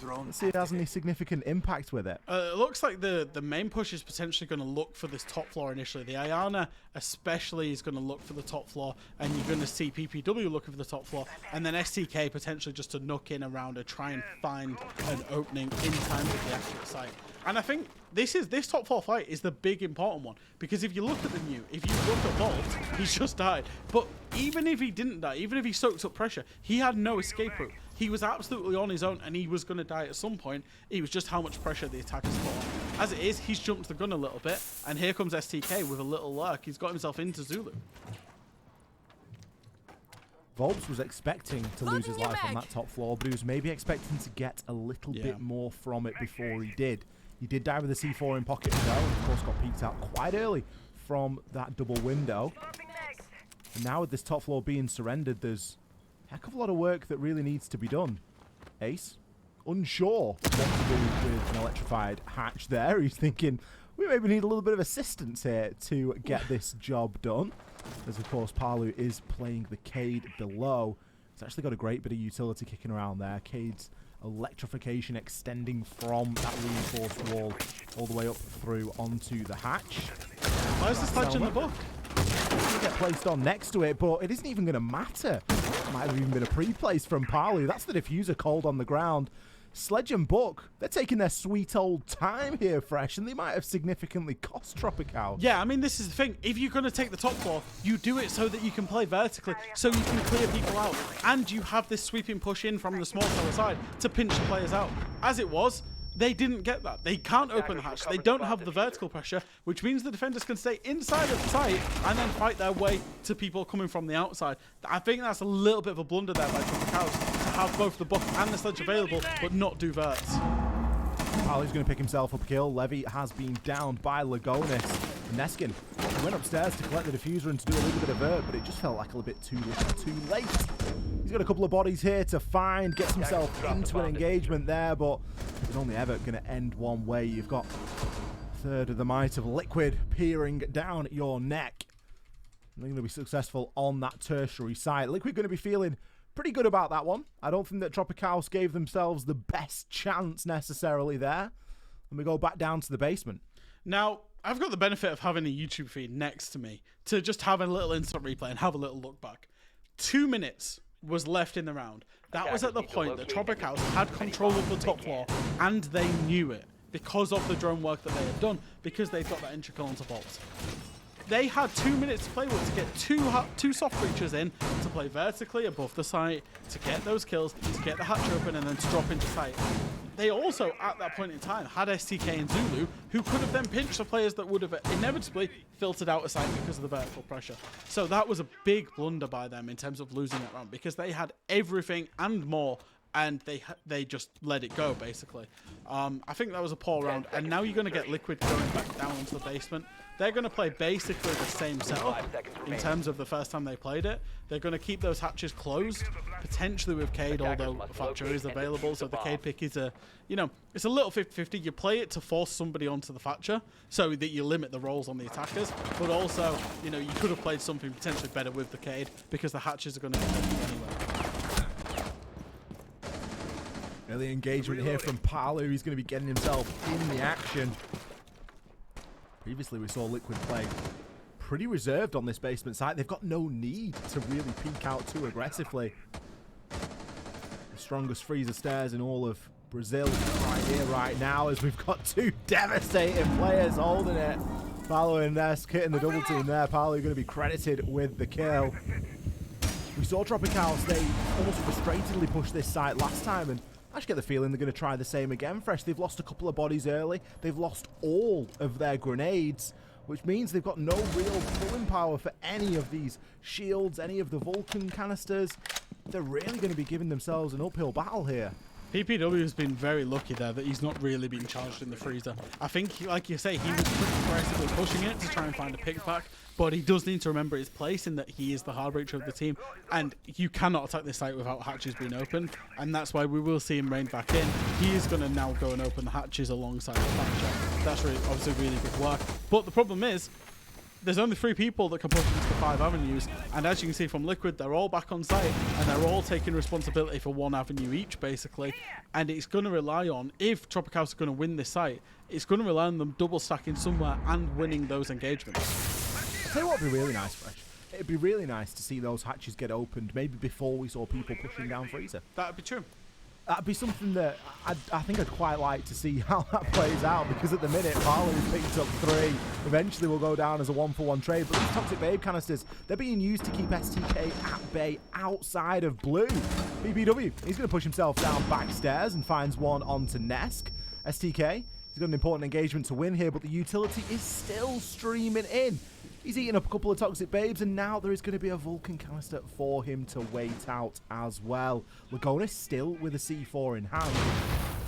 Let's see if it has any significant impact with it. It looks like the main push is potentially going to look for this top floor initially. The Ayana especially is going to look for the top floor, and you're going to see PPW looking for the top floor, and then STK potentially just to nook in around and try and find an opening in time with the actual site. And I think this top floor fight is the big important one, because if you look at the new, if you look at Bolt, he's just died. But even if he didn't die, even if he soaked up pressure, he had no escape route. He was absolutely on his own, and he was going to die at some point. It was just how much pressure the attackers put on. As it is, he's jumped the gun a little bit, and here comes STK with a little lurk. He's got himself into Zulu. Volps was expecting to lose his life on that top floor, but he was maybe expecting to get a little bit more from it before he did. He did die with a C4 in pocket as well, and of course got peeked out quite early from that double window. And now with this top floor being surrendered, there's a heck of a lot of work that really needs to be done. Ace, unsure what to do with an electrified hatch there. He's thinking, we maybe need a little bit of assistance here to get this job done. As of course Palu is playing the Cade below. He's actually got a great bit of utility kicking around there. Cade's electrification extending from that reinforced wall all the way up through onto the hatch. Where's the sledge in the book? Get placed on next to it, but it isn't even going to matter. Might have even been a pre-place from Palu. That's the diffuser cold on the ground. Sledge and Book, they're taking their sweet old time here, Fresh, and they might have significantly cost TropiCaos. Yeah, I mean, this is the thing. If you're going to take the top floor, you do it so that you can play vertically, so you can clear people out, and you have this sweeping push in from the small tower side to pinch the players out. As it was, they didn't get that. They can't open the hatch. They don't have the vertical pressure, which means the defenders can stay inside of the site and then fight their way to people coming from the outside. I think that's a little bit of a blunder there by TropiCaos to have both the Buck and the Sledge available, but not do verts. Palu's going to pick himself up a kill. Levy has been downed by Lagonis. Neskin went upstairs to collect the diffuser and to do a little bit of vert, but it just felt like a little bit too late. He's got a couple of bodies here to find, gets himself into an engagement there, but it's only ever going to end one way. You've got a third of the might of Liquid peering down at your neck. And they're going to be successful on that tertiary site. Liquid going to be feeling pretty good about that one. I don't think that TropiCaos gave themselves the best chance necessarily there. And we go back down to the basement. Now, I've got the benefit of having a YouTube feed next to me to just have a little instant replay and have a little look back. 2 minutes was left in the round. That was at the point that TropiCaos had control of the top floor, and they knew it because of the drone work that they had done, because they've got that entry kill onto Bolts. They had 2 minutes to play with to get two soft breaches in, to play vertically above the site, to get those kills, to get the hatch open, and then to drop into sight. They also, at that point in time, had STK and Zulu, who could have then pinched the players that would have inevitably filtered out of sight because of the vertical pressure. So that was a big blunder by them in terms of losing that round, because they had everything and more, and they just let it go, basically. I think that was a poor round, and now you're going to get Liquid going back down into the basement. they're going to play basically the same setup in terms of the first time they played it. They're going to keep those hatches closed, potentially with Cade, although Thatcher is available, so the Cade pick is a, you know, it's a little 50-50. You play it to force somebody onto the Thatcher so that you limit the rolls on the attackers, but also, you know, you could have played something potentially better with the Cade because the hatches are going to be taken anyway. Early engagement here from Palu. He's going to be getting himself in the action. Previously, we saw Liquid play pretty reserved on this basement site. They've got no need to really peek out too aggressively. The strongest freezer stairs in all of Brazil right here, right now, as we've got two devastating players holding it. Palu and Nesk hitting the double team there. Palu going to be credited with the kill. We saw TropiCaos, they almost frustratedly pushed this site last time, and I just get the feeling they're going to try the same again. Fresh, they've lost a couple of bodies early. They've lost all of their grenades, which means they've got no real pulling power for any of these shields, any of the Vulcan canisters. They're really going to be giving themselves an uphill battle here. PPW has been very lucky there that he's not really been charged in the freezer. I think, like you say, he was pretty aggressively pushing it to try and find a pickback, but he does need to remember his place in that he is the hard breacher of the team, and you cannot attack this site without hatches being open, and that's why we will see him rein back in. He is going to now go and open the hatches alongside the Thatcher. That's really, obviously really good work, but the problem is, there's only 3 people that can push into the 5 avenues, and as you can see from Liquid, they're all back on site, and they're all taking responsibility for 1 avenue each, basically, and it's going to rely on, if TropiCaos are going to win this site, it's going to rely on them double stacking somewhere and winning those engagements. I'll tell you what would be really nice, Fresh. It'd be really nice to see those hatches get opened, maybe before we saw people pushing down freezer. That would be true. That'd be something that I think I'd quite like to see how that plays out, because at the minute, Palu's picked up 3. Eventually we'll go down as a 1-for-1 trade, but these Toxic Babe canisters, they're being used to keep STK at bay outside of blue. BBW, he's going to push himself down backstairs and finds one onto Nesk. STK, he's got an important engagement to win here, but the utility is still streaming in. He's eaten up a couple of Toxic Babes, and now there is going to be a Vulcan canister for him to wait out as well. Lagonis still with a C4 in hand.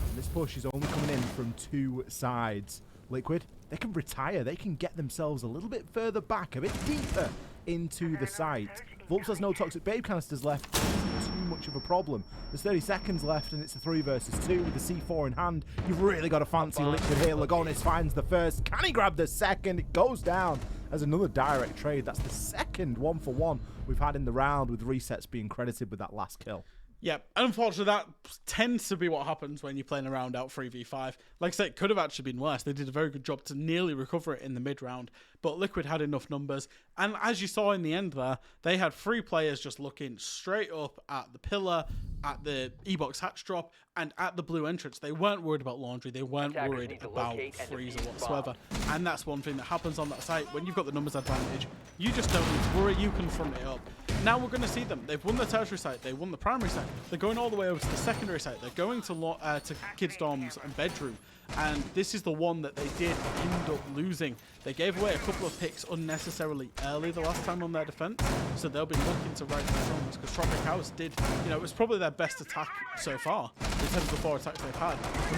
And this push is only coming in from 2 sides. Liquid, they can retire. They can get themselves a little bit further back, a bit deeper into the site. Vulps has no Toxic Babe canisters left. It isn't too much of a problem. There's 30 seconds left, and it's a 3 versus 2 with the C4 in hand. You've really got to fancy Liquid here. Lagonis finds the first. Can he grab the second? It goes down as another direct trade. That's the second 1-for-1 we've had in the round, with resets being credited with that last kill. Yeah, unfortunately, that tends to be what happens when you're playing a round out 3v5. Like I said, it could have actually been worse. They did a very good job to nearly recover it in the mid-round, but Liquid had enough numbers. And as you saw in the end there, they had 3 players just looking straight up at the pillar, at the E-box hatch drop, and at the blue entrance. They weren't worried about laundry. They weren't worried about freezer whatsoever. And that's one thing that happens on that site. When you've got the numbers advantage, you just don't need to worry. You confront it up. Now we're going to see them. They've won the tertiary site. They won the primary site. They're going all the way over to the secondary site. They're going to kids' dorms and bedroom. And this is the one that they did end up losing. They gave away a couple of picks unnecessarily early the last time on their defense, so they'll be looking to right their wrongs, because TropiCaos did, you know, it was probably their best attack so far in terms of the 4 attacks they've had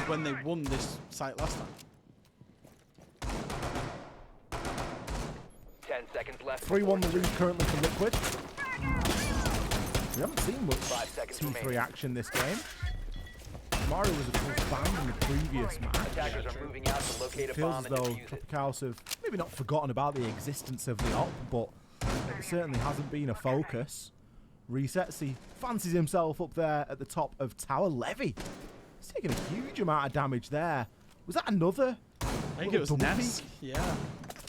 when they won this site last time. 10 seconds left. 3-1 the lead currently for Liquid. We haven't seen much T3 action this game. Mario was, of course, banned in the previous match. Attackers are moving out to locate It a feels bomb as and though defuse it. TropiCaos have maybe not forgotten about the existence of the op, but it certainly hasn't been a focus. Resets, he fancies himself up there at the top of Tower. Levy, he's taking a huge amount of damage there. Was that another? I think it was Nesk. Yeah.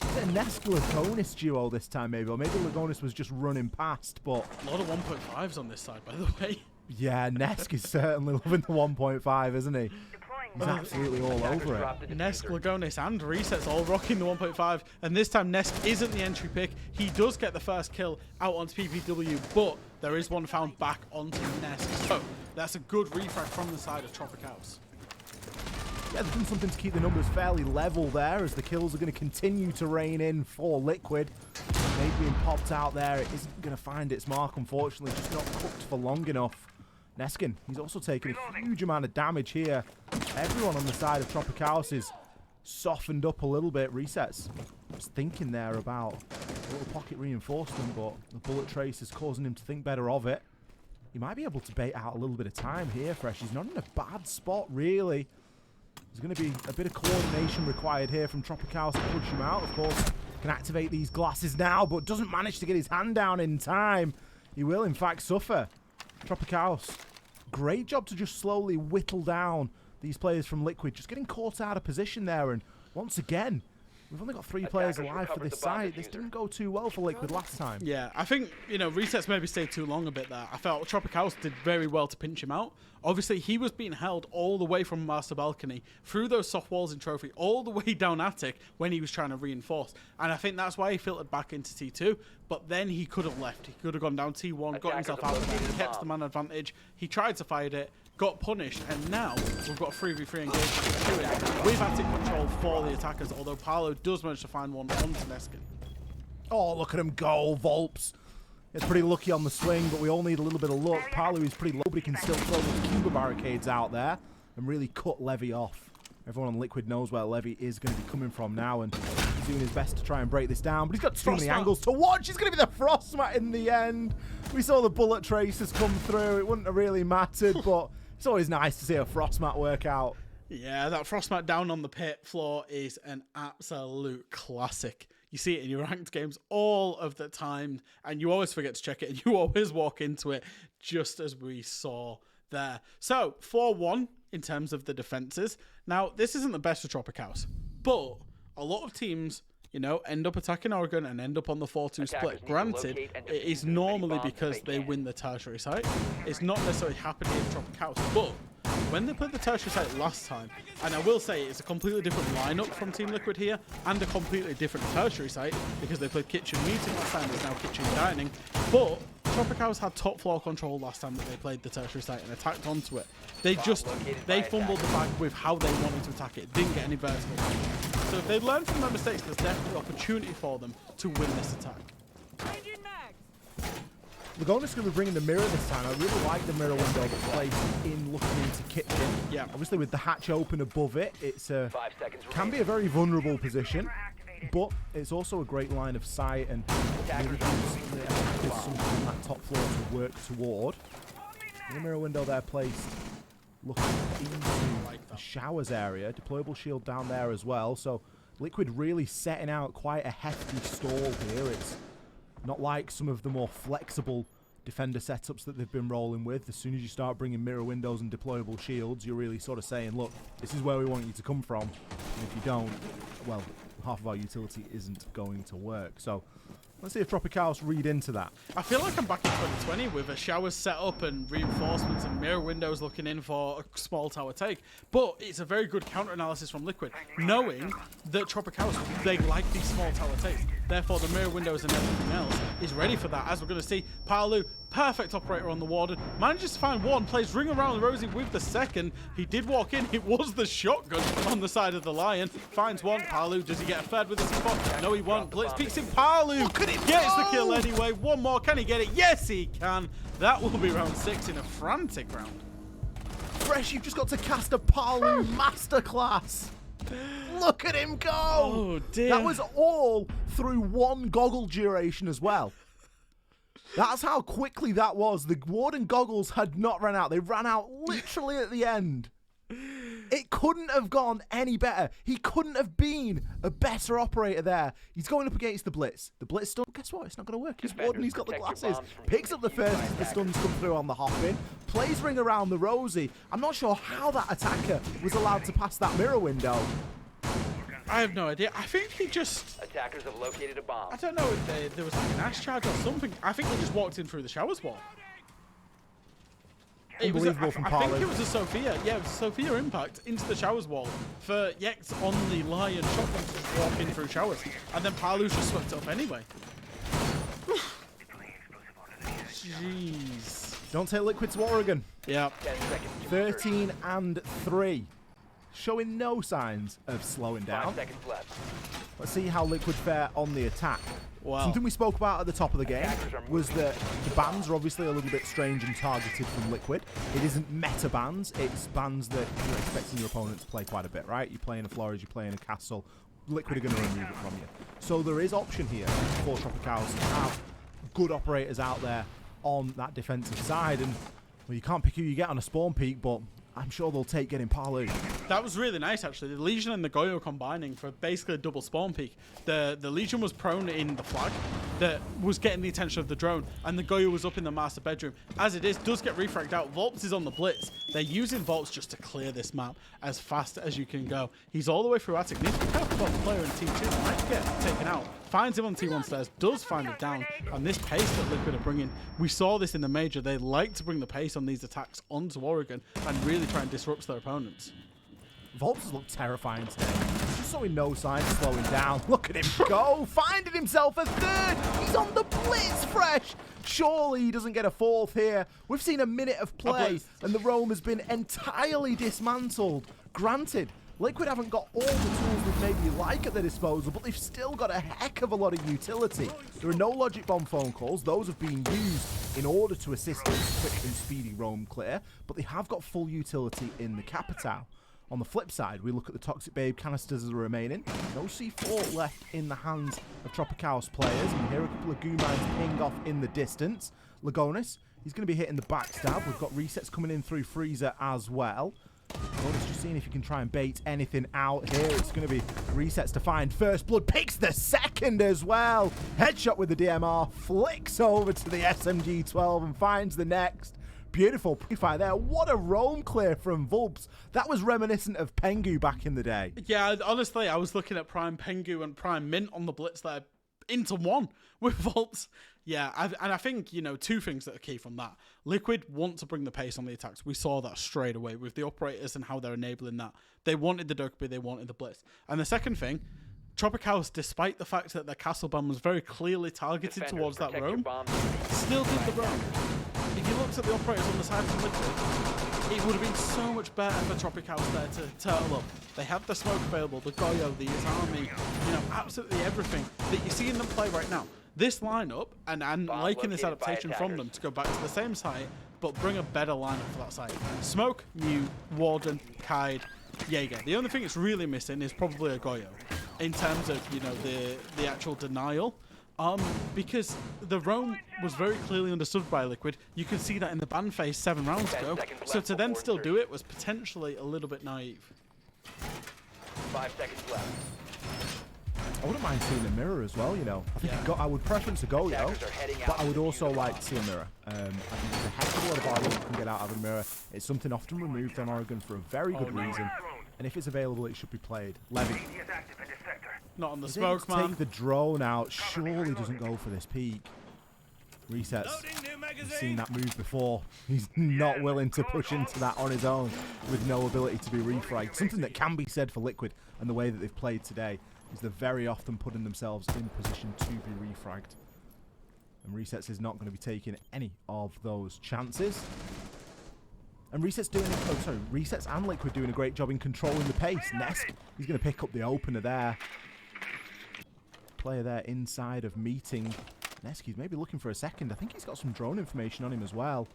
Is it a Nesk-Lagonis duo this time, maybe? Or maybe Lagonis was just running past, but... A lot of 1.5s on this side, by the way. Yeah, Nesk is certainly loving the 1.5, isn't he? He's absolutely all over it. Nesk, Lagonis, and Resets all rocking the 1.5, and this time Nesk isn't the entry pick. He does get the first kill out onto PPW, but there is one found back onto Nesk. So that's a good refrag from the side of TropiCaos. Yeah, they've done something to keep the numbers fairly level there, as the kills are going to continue to rain in for Liquid. Maybe being popped out there, it isn't going to find its mark, unfortunately, just not cooked for long enough. Neskin, he's also taken a huge amount of damage here. Everyone on the side of TropiCaos is softened up a little bit. Resets was thinking there about a little pocket reinforcement, but the bullet trace is causing him to think better of it. He might be able to bait out a little bit of time here, Fresh. He's not in a bad spot, really. There's going to be a bit of coordination required here from TropiCaos to push him out. Of course, can activate these glasses now, but doesn't manage to get his hand down in time. He will, in fact, suffer. TropiCaos, great job to just slowly whittle down these players from Liquid, just getting caught out of position there. And once again, we've only got 3 players alive for this site. This didn't go too well for Liquid last time. Yeah, I think, Resets maybe stayed too long a bit there. I felt TropiCaos did very well to pinch him out. Obviously, he was being held all the way from Master Balcony, through those soft walls in Trophy, all the way down Attic when he was trying to reinforce. And I think that's why he filtered back into T2. But then he could have left. He could have gone down T1, got himself out of it, kept the man advantage. He tried to fight it, got punished, and now we've got a 3v3 engagement. We've Attic control for the attackers, although Paolo does manage to find one onto Neskin. Oh, look at him go, Volps. It's pretty lucky on the swing, but we all need a little bit of luck. Paolo is pretty low, but he can still throw those Cuba barricades out there and really cut Levy off. Everyone on Liquid knows where Levy is going to be coming from now, and he's doing his best to try and break this down, but he's got too many angles to watch. He's going to be the Frostmat in the end. We saw the bullet traces come through. It wouldn't have really mattered, but it's always nice to see a Frostmat work out. Yeah, that Frostmat down on the pit floor is an absolute classic. You see it in your ranked games all of the time, and you always forget to check it, and you always walk into it, just as we saw there. So, 4-1 in terms of the defenses. Now, this isn't the best for TropiCaos, but a lot of teams, end up attacking Oregon and end up on the 4-2 split. Granted, it is normally because they win the tertiary site. It's not necessarily happening in TropiCaos, but when they put the tertiary site last time, and I will say it's a completely different lineup from Team Liquid here, and a completely different tertiary site, because they played kitchen meeting last time, it's now kitchen dining, but TropiCaos had top floor control last time that they played the tertiary site and attacked onto it. They fumbled the bag with how they wanted to attack it, didn't get any vertical. So if they learn from their mistakes, there's definitely opportunity for them to win this attack. Lagona's going to be bringing the mirror this time. I really like the mirror window that's placed in looking into kitchen. Yeah. Obviously, with the hatch open above it, it's can be a very vulnerable position, but it's also a great line of sight and really gives something on that top floor to work toward. The mirror window there placed looking into the showers area. Deployable shield down there as well. So Liquid really setting out quite a hefty stall here. It's not like some of the more flexible defender setups that they've been rolling with. As soon as you start bringing mirror windows and deployable shields, you're really sort of saying, look, this is where we want you to come from. And if you don't, well, half of our utility isn't going to work. So let's see if TropiCaos read into that. I feel like I'm back in 2020 with a shower set up and reinforcements and mirror windows looking in for a small tower take. But it's a very good counter-analysis from Liquid, knowing that TropiCaos, they like these small tower takes. Therefore, the mirror windows and everything else is ready for that. As we're going to see, Paolu, perfect operator on the Warden, manages to find one, plays ring around Rosie with the second. He did walk in. It was the shotgun on the side of the Lion. Finds one. Paolu, does he get a third with this spot? No, he won't. Blitz peeks in. Paolu gets the kill anyway. One more. Can he get it? Yes, he can. That will be round 6 in a frantic round. Fresh, you've just got to cast a Paolu masterclass. Look at him go! Oh, dear. That was all through one goggle duration as well. That's how quickly that was. The Warden goggles had not run out. They ran out literally at the end. It couldn't have gone any better. He couldn't have been a better operator there. He's going up against the Blitz. The Blitz stun, guess what? It's not going to work. He's Warden, he's got the glasses. Picks up the first as the stuns come through on the hop-in. Plays ring around the Rosie. I'm not sure how that attacker was allowed to pass that mirror window. I have no idea. I think he just... Attackers have located a bomb. I don't know if there was like an ash charge or something. I think he just walked in through the showers wall. Unbelievable from Paolo. I think it was a Sophia. Yeah, it was a Sophia impact into the showers wall for Yex on the Lion shotgun to just walk in through showers. And then Paolu's just swept it up anyway. Jeez. Don't take Liquid to Oregon. Yeah. 13-3. Showing no signs of slowing down. 5 seconds left. Let's see how Liquid fare on the attack. Wow. Something we spoke about at the top of the game was that the bans are obviously a little bit strange and targeted from Liquid. It isn't meta bans, it's bans that you're expecting your opponent to play quite a bit, right? You're playing a Flores, you're playing a Castle, Liquid are going to remove it from you. So there is option here for TropiCaos to have good operators out there on that defensive side, and well, you can't pick who you get on a spawn peak, but I'm sure they'll take getting Palu. That was really nice, actually. The Legion and the Goyo combining for basically a double spawn peak. The Legion was prone in the flag that was getting the attention of the drone, and the Goyo was up in the master bedroom. As it is, does get refragged out. Volps is on the blitz. They're using Volps just to clear this map as fast as you can go. He's all the way through Attic. Needs to be careful about the player in T2. Might get taken out. Finds him on T1 stairs, does find it down, and this pace that Liquid are bringing, we saw this in the major. They like to bring the pace on these attacks onto Oregon and really try and disrupt their opponents. Volps has looked terrifying today. Just showing no signs of slowing down. Look at him go, finding himself a third. He's on the blitz fresh. Surely he doesn't get a fourth here. We've seen a minute of play, and the roam has been entirely dismantled. Granted, Liquid haven't got all the tools that maybe like at their disposal, but they've still got a heck of a lot of utility. There are no logic bomb phone calls. Those have been used in order to assist in quick and speedy roam clear, but they have got full utility in the Capitao. On the flip side, we look at the Toxic Babe canisters as remaining. No C4 left in the hands of TropiCaos players. And here a couple of goo mines ping off in the distance. Lagonis, he's going to be hitting the backstab. We've got resets coming in through Freezer as well. Lagonis just seeing if he can try and bait anything out here. It's going to be resets to find first blood. Picks the second as well. Headshot with the DMR. Flicks over to the SMG-12 and finds the next. Beautiful pre-fire there. What a roam clear from Vulps. That was reminiscent of Pengu back in the day. Yeah, honestly, I was looking at Prime Pengu and Prime Mint on the blitz there into one with Vulps. Yeah, and I think, you know, two things that are key from that. Liquid want to bring the pace on the attacks. We saw that straight away with the operators and how they're enabling that. They wanted the Dokkaebi, they wanted the blitz. And the second thing, TropiCaos, despite the fact that their castle ban was very clearly targeted towards that roam, still did the roam. If you looked at the operators on the side from Liquid, it would have been so much better for TropiCaos there to turtle up. They had the smoke available, the Goyo, the Izami, you know, absolutely everything that you see in them play right now. This lineup, and liking this adaptation from them to go back to the same site, but bring a better lineup for that site. Smoke, Mew, Warden, Kaid, Jaeger. The only thing it's really missing is probably a Goyo in terms of, you know, the actual denial. Because the roam was very clearly understood by Liquid. You could see that in the ban phase 7 rounds ago. So to then still do it was potentially a little bit naive. 5 seconds left. I wouldn't mind seeing a mirror as well, you know. I think I would preference a Goyo, but I would also like to see a mirror. I think there's a heck of a lot of value you can get out of a mirror. It's something often removed on Oregon for a very good reason. And if it's available, it should be played. Levy. Not on the smoke, man. Take the drone out. Surely doesn't go for this peak. Resets. We've seen that move before. He's not willing to push into that on his own with no ability to be refragged. Something that can be said for Liquid and the way that they've played today is they're very often putting themselves in position to be refragged. And Resets is not going to be taking any of those chances. And Resets and Liquid doing a great job in controlling the pace. Nesk, he's going to pick up the opener there. Player there inside of meeting. Nesk, he's maybe looking for a second. I think he's got some drone information on him as well.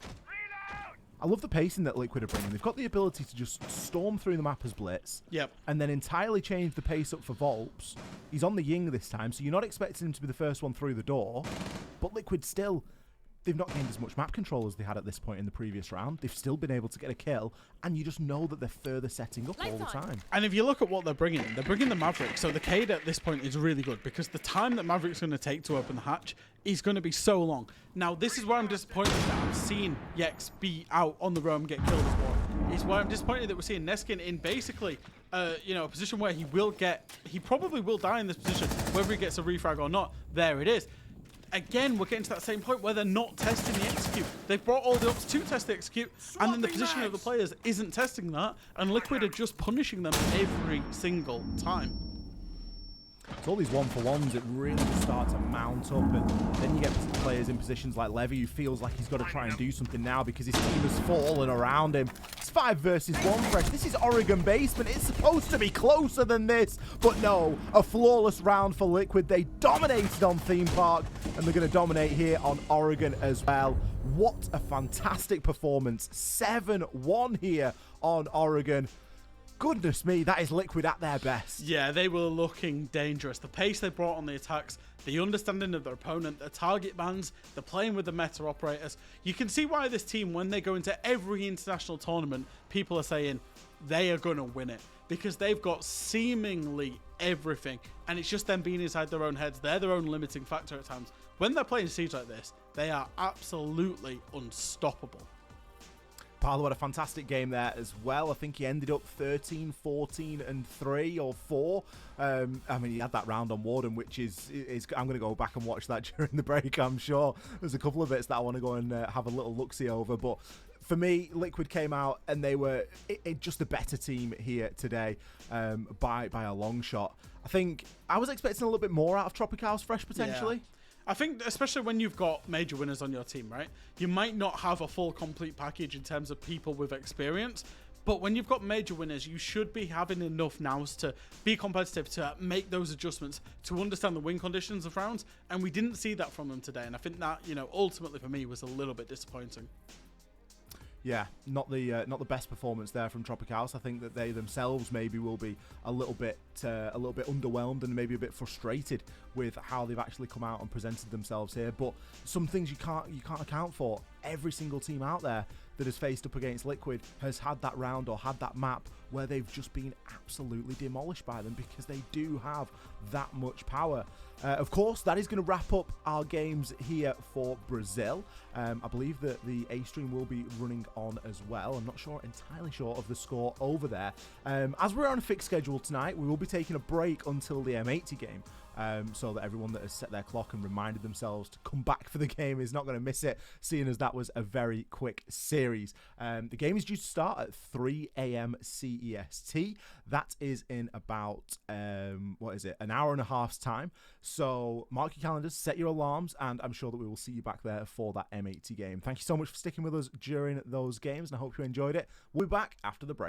I love the pacing that Liquid are bringing. They've got the ability to just storm through the map as Blitz. Yep. And then entirely change the pace up for Volps. He's on the Ying this time, so you're not expecting him to be the first one through the door. But Liquid still, they've not gained as much map control as they had at this point in the previous round. They've still been able to get a kill, and you just know that they're further setting up all the time. And if you look at what they're bringing the Maverick. So the Kaid at this point is really good because the time that Maverick's going to take to open the hatch is going to be so long. Now, this is why I'm disappointed that I'm seeing Yex be out on the roam, get killed as well. It's why I'm disappointed that we're seeing Neskin in basically, you know, a position where he probably will die in this position, whether he gets a refrag or not. There it is. Again, we're getting to that same point where they're not testing the execute. They've brought all the ops to test the execute, and then the positioning of the players isn't testing that, and Liquid are just punishing them every single time. It's all these one-for-ones that really just start to mount up, and then you get players in positions like Levy who feels like he's got to try and do something now because his team has fallen around him. It's 5 versus 1, Fresh. This is Oregon basement. It's supposed to be closer than this, but no. A flawless round for Liquid. They dominated on Theme Park, and they're going to dominate here on Oregon as well. What a fantastic performance. 7-1 here on Oregon. Goodness me, that is Liquid at their best. Yeah, they were looking dangerous. The pace they brought on the attacks, the understanding of their opponent, the target bans, the playing with the meta operators. You can see why this team, when they go into every international tournament, people are saying they are going to win it. Because they've got seemingly everything. And it's just them being inside their own heads. They're their own limiting factor at times. When they're playing Siege like this, they are absolutely unstoppable. Paolo had a fantastic game there as well. I think he ended up 13, 14, and 3 or 4. I mean, he had that round on Warden, which is I'm going to go back and watch that during the break, I'm sure. There's a couple of bits that I want to go and have a little look-see over. But for me, Liquid came out and they were just a better team here today by a long shot. I think I was expecting a little bit more out of TropiCaos Fresh, potentially. Yeah. I think, especially when you've got major winners on your team, right? You might not have a full, complete package in terms of people with experience, but when you've got major winners, you should be having enough nows to be competitive, to make those adjustments, to understand the win conditions of rounds, and we didn't see that from them today, and I think that, ultimately for me was a little bit disappointing. Yeah, not the best performance there from TropiCaos. I think that they themselves maybe will be a little bit underwhelmed and maybe a bit frustrated with how they've actually come out and presented themselves here. But some things you can't account for. Every single team out there that has faced up against Liquid has had that round or had that map where they've just been absolutely demolished by them because they do have that much power. Of course, that is going to wrap up our games here for Brazil. I believe that the A stream will be running on as well. I'm not entirely sure of the score over there. As we're on a fixed schedule tonight, we will be taking a break until the M80 game. So that everyone that has set their clock and reminded themselves to come back for the game is not going to miss it, seeing as that was a very quick series. The game is due to start at 3 a.m. CEST. That is in about, an hour and a half's time. So mark your calendars, set your alarms, and I'm sure that we will see you back there for that M80 game. Thank you so much for sticking with us during those games, and I hope you enjoyed it. We'll be back after the break.